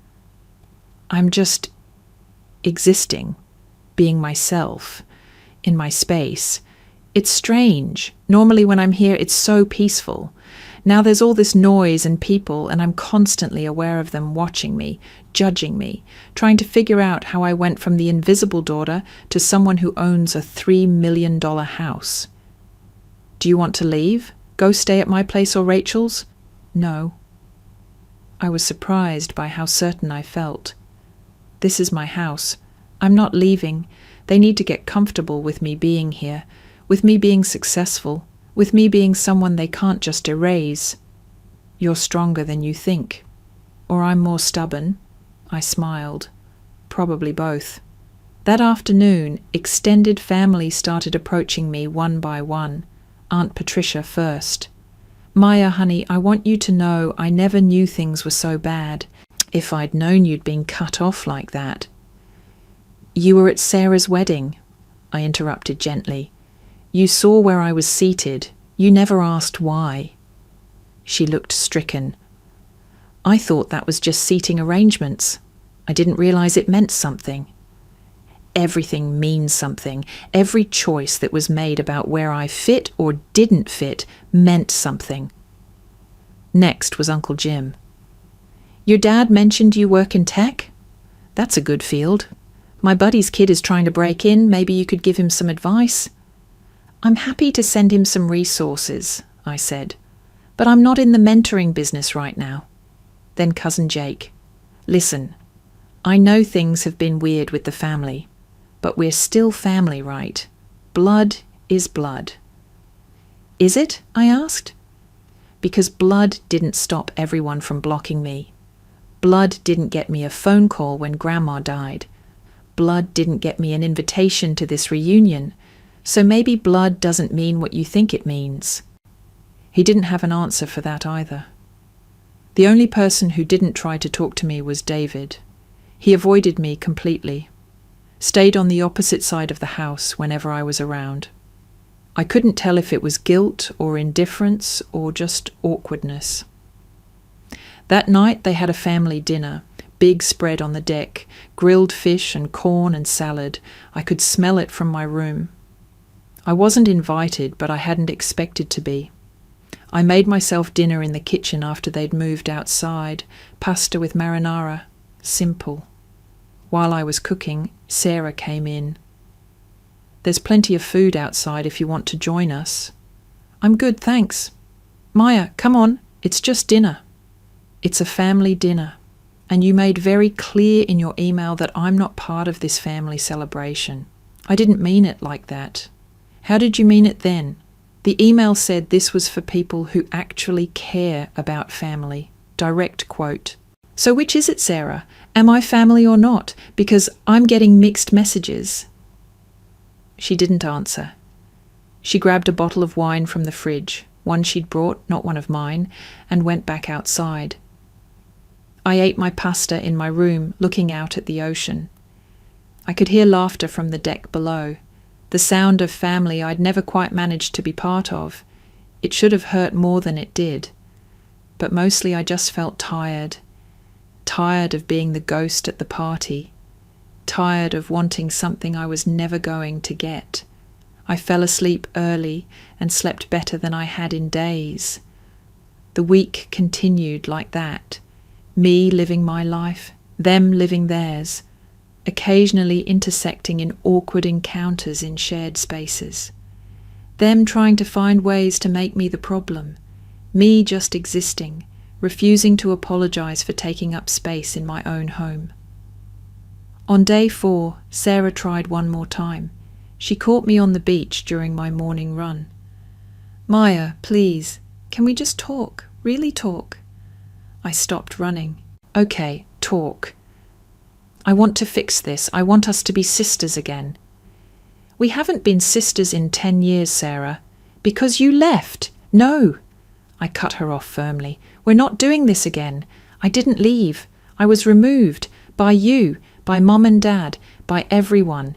I'm just existing, being myself, in my space. It's strange. Normally when I'm here, it's so peaceful. Now there's all this noise and people, and I'm constantly aware of them watching me, judging me, trying to figure out how I went from the invisible daughter to someone who owns a $3 million house. Do you want to leave? Go stay at my place or Rachel's? No. I was surprised by how certain I felt. This is my house. I'm not leaving. They need to get comfortable with me being here, with me being successful, with me being someone they can't just erase. You're stronger than you think. Or I'm more stubborn. I smiled. Probably both. That afternoon, extended family started approaching me one by one. Aunt Patricia first. Maya, honey, I want you to know I never knew things were so bad. If I'd known you'd been cut off like that. You were at Sarah's wedding. I interrupted gently. You saw where I was seated. You never asked why. She looked stricken. I thought that was just seating arrangements. I didn't realize it meant something. Everything means something. Every choice that was made about where I fit or didn't fit meant something. Next was Uncle Jim. Your dad mentioned you work in tech? That's a good field. My buddy's kid is trying to break in. Maybe you could give him some advice. I'm happy to send him some resources, I said, but I'm not in the mentoring business right now. Then Cousin Jake, listen, I know things have been weird with the family, but we're still family, right? Blood is blood. Is it? I asked. Because blood didn't stop everyone from blocking me. Blood didn't get me a phone call when Grandma died. Blood didn't get me an invitation to this reunion. So maybe blood doesn't mean what you think it means. He didn't have an answer for that either. The only person who didn't try to talk to me was David. He avoided me completely, stayed on the opposite side of the house whenever I was around. I couldn't tell if it was guilt or indifference or just awkwardness. That night they had a family dinner, big spread on the deck, grilled fish and corn and salad. I could smell it from my room. I wasn't invited, but I hadn't expected to be. I made myself dinner in the kitchen after they'd moved outside, pasta with marinara, simple. While I was cooking, Sarah came in. There's plenty of food outside if you want to join us. I'm good, thanks. Maya, come on, it's just dinner. It's a family dinner, and you made very clear in your email that I'm not part of this family celebration. I didn't mean it like that. How did you mean it then? The email said this was for people who actually care about family. Direct quote. So which is it, Sarah? Am I family or not? Because I'm getting mixed messages. She didn't answer. She grabbed a bottle of wine from the fridge, one she'd brought, not one of mine, and went back outside. I ate my pasta in my room, looking out at the ocean. I could hear laughter from the deck below. The sound of family I'd never quite managed to be part of. It should have hurt more than it did. But mostly I just felt tired. Tired of being the ghost at the party. Tired of wanting something I was never going to get. I fell asleep early and slept better than I had in days. The week continued like that. Me living my life, them living theirs. Occasionally intersecting in awkward encounters in shared spaces. Them trying to find ways to make me the problem. Me just existing, refusing to apologize for taking up space in my own home. On day 4, Sarah tried one more time. She caught me on the beach during my morning run. Maya, please, can we just talk? Really talk? I stopped running. Okay, talk. I want to fix this. I want us to be sisters again. We haven't been sisters in 10 years, Sarah. Because you left. No. I cut her off firmly. We're not doing this again. I didn't leave. I was removed. By you. By Mom and Dad. By everyone.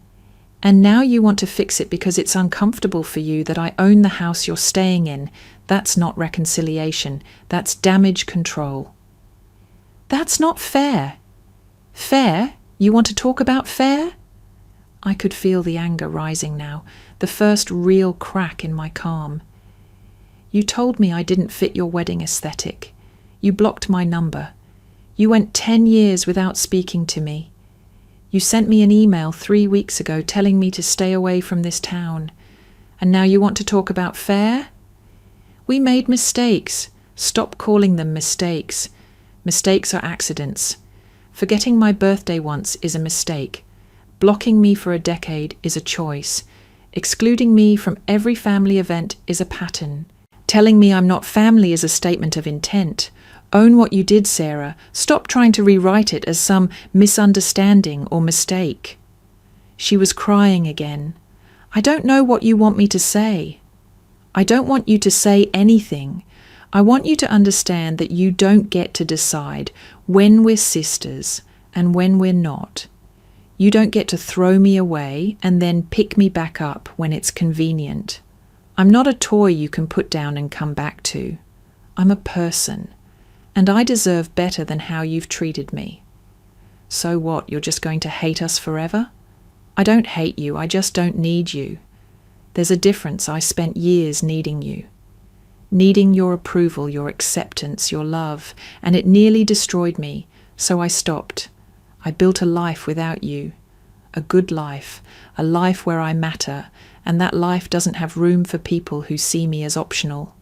And now you want to fix it because it's uncomfortable for you that I own the house you're staying in. That's not reconciliation. That's damage control. That's not fair. Fair? You want to talk about fair? I could feel the anger rising now, the first real crack in my calm. You told me I didn't fit your wedding aesthetic. You blocked my number. You went 10 years without speaking to me. You sent me an email 3 weeks ago telling me to stay away from this town. And now you want to talk about fair? We made mistakes. Stop calling them mistakes. Mistakes are accidents. Forgetting my birthday once is a mistake. Blocking me for a decade is a choice. Excluding me from every family event is a pattern. Telling me I'm not family is a statement of intent. Own what you did, Sarah. Stop trying to rewrite it as some misunderstanding or mistake. She was crying again. I don't know what you want me to say. I don't want you to say anything. I want you to understand that you don't get to decide when we're sisters and when we're not. You don't get to throw me away and then pick me back up when it's convenient. I'm not a toy you can put down and come back to. I'm a person, and I deserve better than how you've treated me. So what, you're just going to hate us forever? I don't hate you, I just don't need you. There's a difference. I spent years needing you. Needing your approval, your acceptance, your love, and it nearly destroyed me, so I stopped. I built a life without you. A good life, a life where I matter, and that life doesn't have room for people who see me as optional.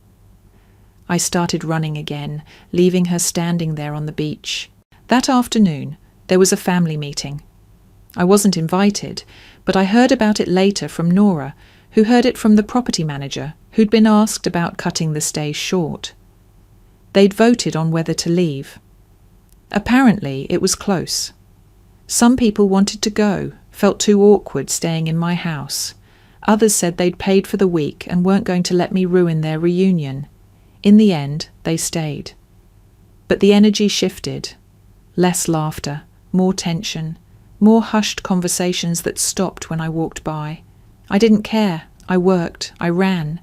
I started running again, leaving her standing there on the beach. That afternoon, there was a family meeting. I wasn't invited, but I heard about it later from Nora, who heard it from the property manager, who'd been asked about cutting the stay short. They'd voted on whether to leave. Apparently, it was close. Some people wanted to go, felt too awkward staying in my house. Others said they'd paid for the week and weren't going to let me ruin their reunion. In the end, they stayed. But the energy shifted. Less laughter, more tension, more hushed conversations that stopped when I walked by. I didn't care. I worked. I ran.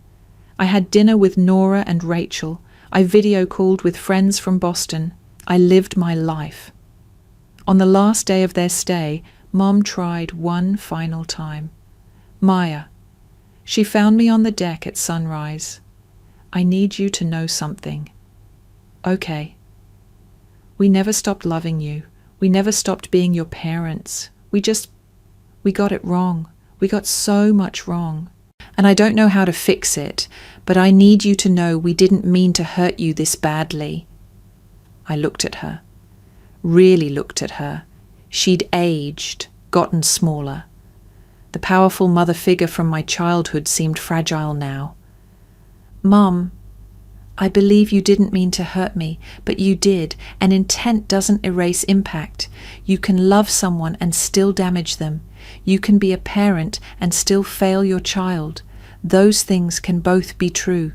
I had dinner with Nora and Rachel. I video called with friends from Boston. I lived my life. On the last day of their stay, Mom tried one final time. Maya. She found me on the deck at sunrise. I need you to know something. Okay. We never stopped loving you. We never stopped being your parents. We got it wrong. We got so much wrong. And I don't know how to fix it, but I need you to know we didn't mean to hurt you this badly. I looked at her. Really looked at her. She'd aged, gotten smaller. The powerful mother figure from my childhood seemed fragile now. Mum, I believe you didn't mean to hurt me, but you did, and intent doesn't erase impact. You can love someone and still damage them. You can be a parent and still fail your child. Those things can both be true.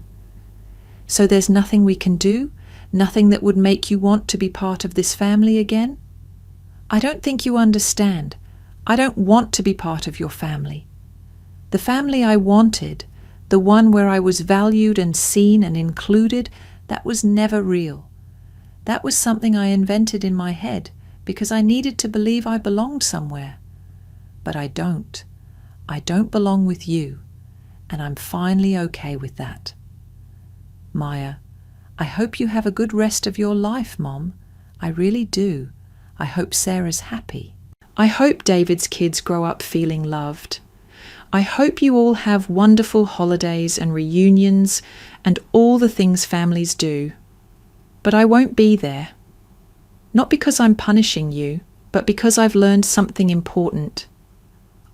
So there's nothing we can do? Nothing that would make you want to be part of this family again? I don't think you understand. I don't want to be part of your family. The family I wanted, the one where I was valued and seen and included, that was never real. That was something I invented in my head because I needed to believe I belonged somewhere. But I don't. I don't belong with you, and I'm finally okay with that. Maya, I hope you have a good rest of your life, Mom. I really do. I hope Sarah's happy. I hope David's kids grow up feeling loved. I hope you all have wonderful holidays and reunions and all the things families do. But I won't be there. Not because I'm punishing you, but because I've learned something important.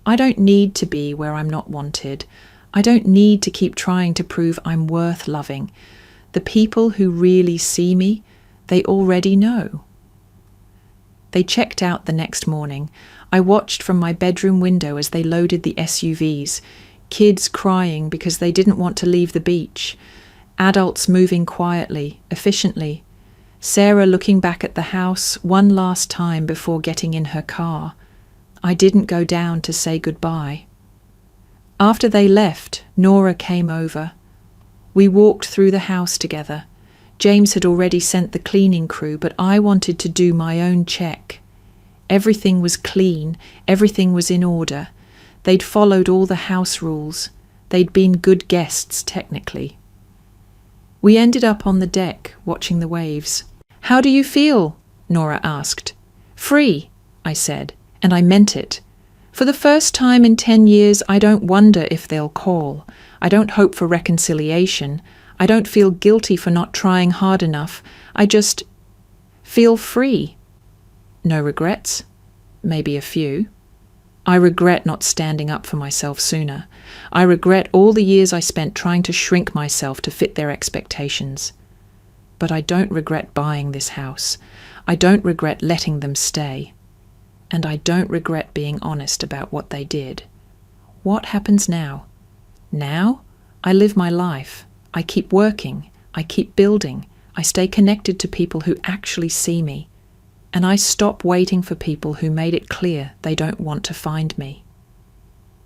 I don't need to be where I'm not wanted. I don't need to keep trying to prove I'm worth loving. The people who really see me, they already know. They checked out the next morning. I watched from my bedroom window as they loaded the SUVs, kids crying because they didn't want to leave the beach, adults moving quietly, efficiently, Sarah looking back at the house one last time before getting in her car. I didn't go down to say goodbye. After they left, Nora came over. We walked through the house together. James had already sent the cleaning crew, but I wanted to do my own check. Everything was clean, everything was in order. They'd followed all the house rules. They'd been good guests, technically. We ended up on the deck, watching the waves. How do you feel? Nora asked. Free, I said, and I meant it. For the first time in 10 years, I don't wonder if they'll call. I don't hope for reconciliation. I don't feel guilty for not trying hard enough. I just feel free. No regrets? Maybe a few. I regret not standing up for myself sooner. I regret all the years I spent trying to shrink myself to fit their expectations. But I don't regret buying this house. I don't regret letting them stay. And I don't regret being honest about what they did. What happens now? Now, I live my life. I keep working. I keep building. I stay connected to people who actually see me. And I stop waiting for people who made it clear they don't want to find me.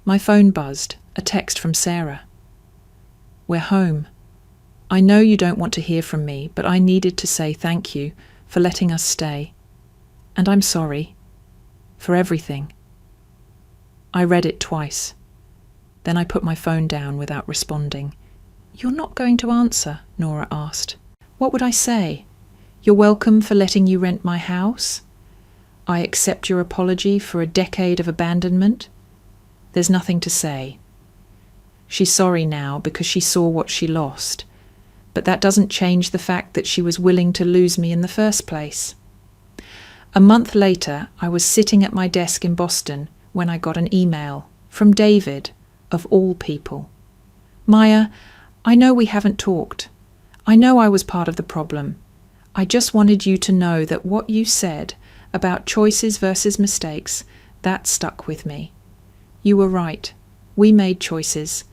My phone buzzed, a text from Sarah. "We're home. I know you don't want to hear from me, but I needed to say thank you for letting us stay. And I'm sorry. For everything." I read it twice. Then I put my phone down without responding. "You're not going to answer?" Nora asked. "What would I say? You're welcome for letting you rent my house? I accept your apology for a decade of abandonment?" There's nothing to say. She's sorry now because she saw what she lost, but that doesn't change the fact that she was willing to lose me in the first place. A month later, I was sitting at my desk in Boston when I got an email from David, of all people. "Maya, I know we haven't talked. I know I was part of the problem. I just wanted you to know that what you said about choices versus mistakes, that stuck with me. You were right. We made choices,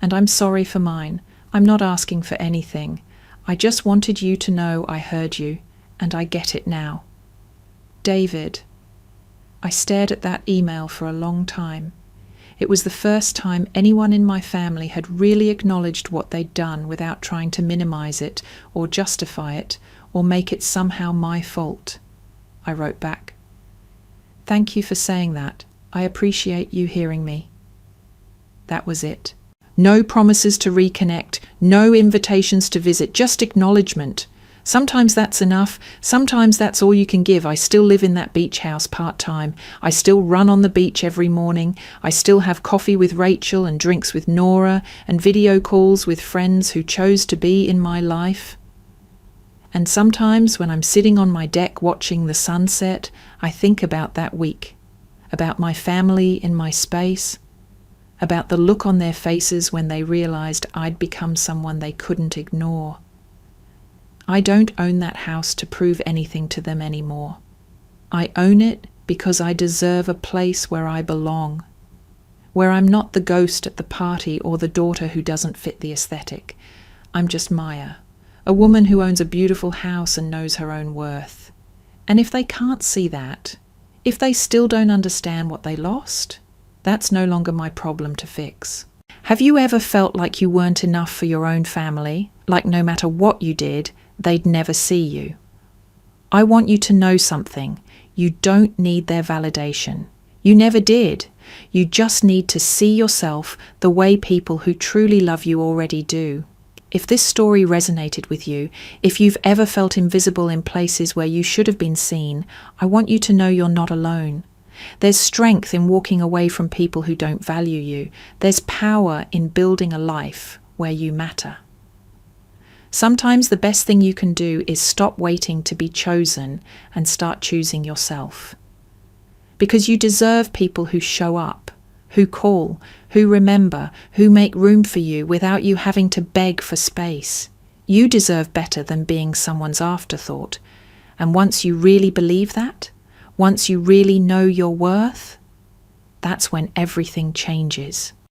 and I'm sorry for mine. I'm not asking for anything. I just wanted you to know I heard you, and I get it now. David." I stared at that email for a long time. It was the first time anyone in my family had really acknowledged what they'd done without trying to minimize it or justify it or make it somehow my fault. I wrote back, "Thank you for saying that. I appreciate you hearing me." That was it. No promises to reconnect, no invitations to visit, just acknowledgement. Sometimes that's enough, sometimes that's all you can give. I still live in that beach house part-time. I still run on the beach every morning. I still have coffee with Rachel and drinks with Nora and video calls with friends who chose to be in my life. And sometimes when I'm sitting on my deck watching the sunset, I think about that week, about my family in my space, about the look on their faces when they realized I'd become someone they couldn't ignore. I don't own that house to prove anything to them anymore. I own it because I deserve a place where I belong, where I'm not the ghost at the party or the daughter who doesn't fit the aesthetic. I'm just Maya, a woman who owns a beautiful house and knows her own worth. And if they can't see that, if they still don't understand what they lost, that's no longer my problem to fix. Have you ever felt like you weren't enough for your own family, like no matter what you did, they'd never see you? I want you to know something. You don't need their validation. You never did. You just need to see yourself the way people who truly love you already do. If this story resonated with you, if you've ever felt invisible in places where you should have been seen, I want you to know you're not alone. There's strength in walking away from people who don't value you. There's power in building a life where you matter. Sometimes the best thing you can do is stop waiting to be chosen and start choosing yourself. Because you deserve people who show up, who call, who remember, who make room for you without you having to beg for space. You deserve better than being someone's afterthought. And once you really believe that, once you really know your worth, that's when everything changes.